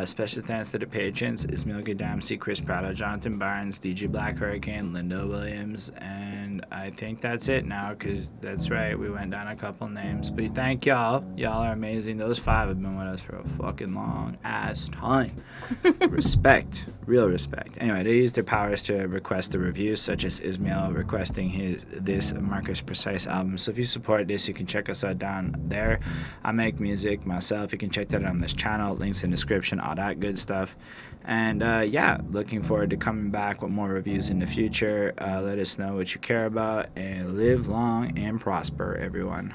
Special thanks to the patrons: Ismail Gadamsi, Chris Prado, Jonathan Barnes, DJ Black Hurricane, Linda Williams, and I think that's it now, because that's right, we went down a couple names. But thank y'all. Y'all are amazing. Those 5 have been with us for a fucking long ass time. Respect. Real respect. Anyway, they used their powers to request the reviews, such as Ismail requesting this Markis Precise album. So if you support this, you can check us out down there. I make music myself. You can check that out on this channel. Links in the description, all that good stuff. And looking forward to coming back with more reviews in the future. Let us know what you care about, and live long and prosper, everyone.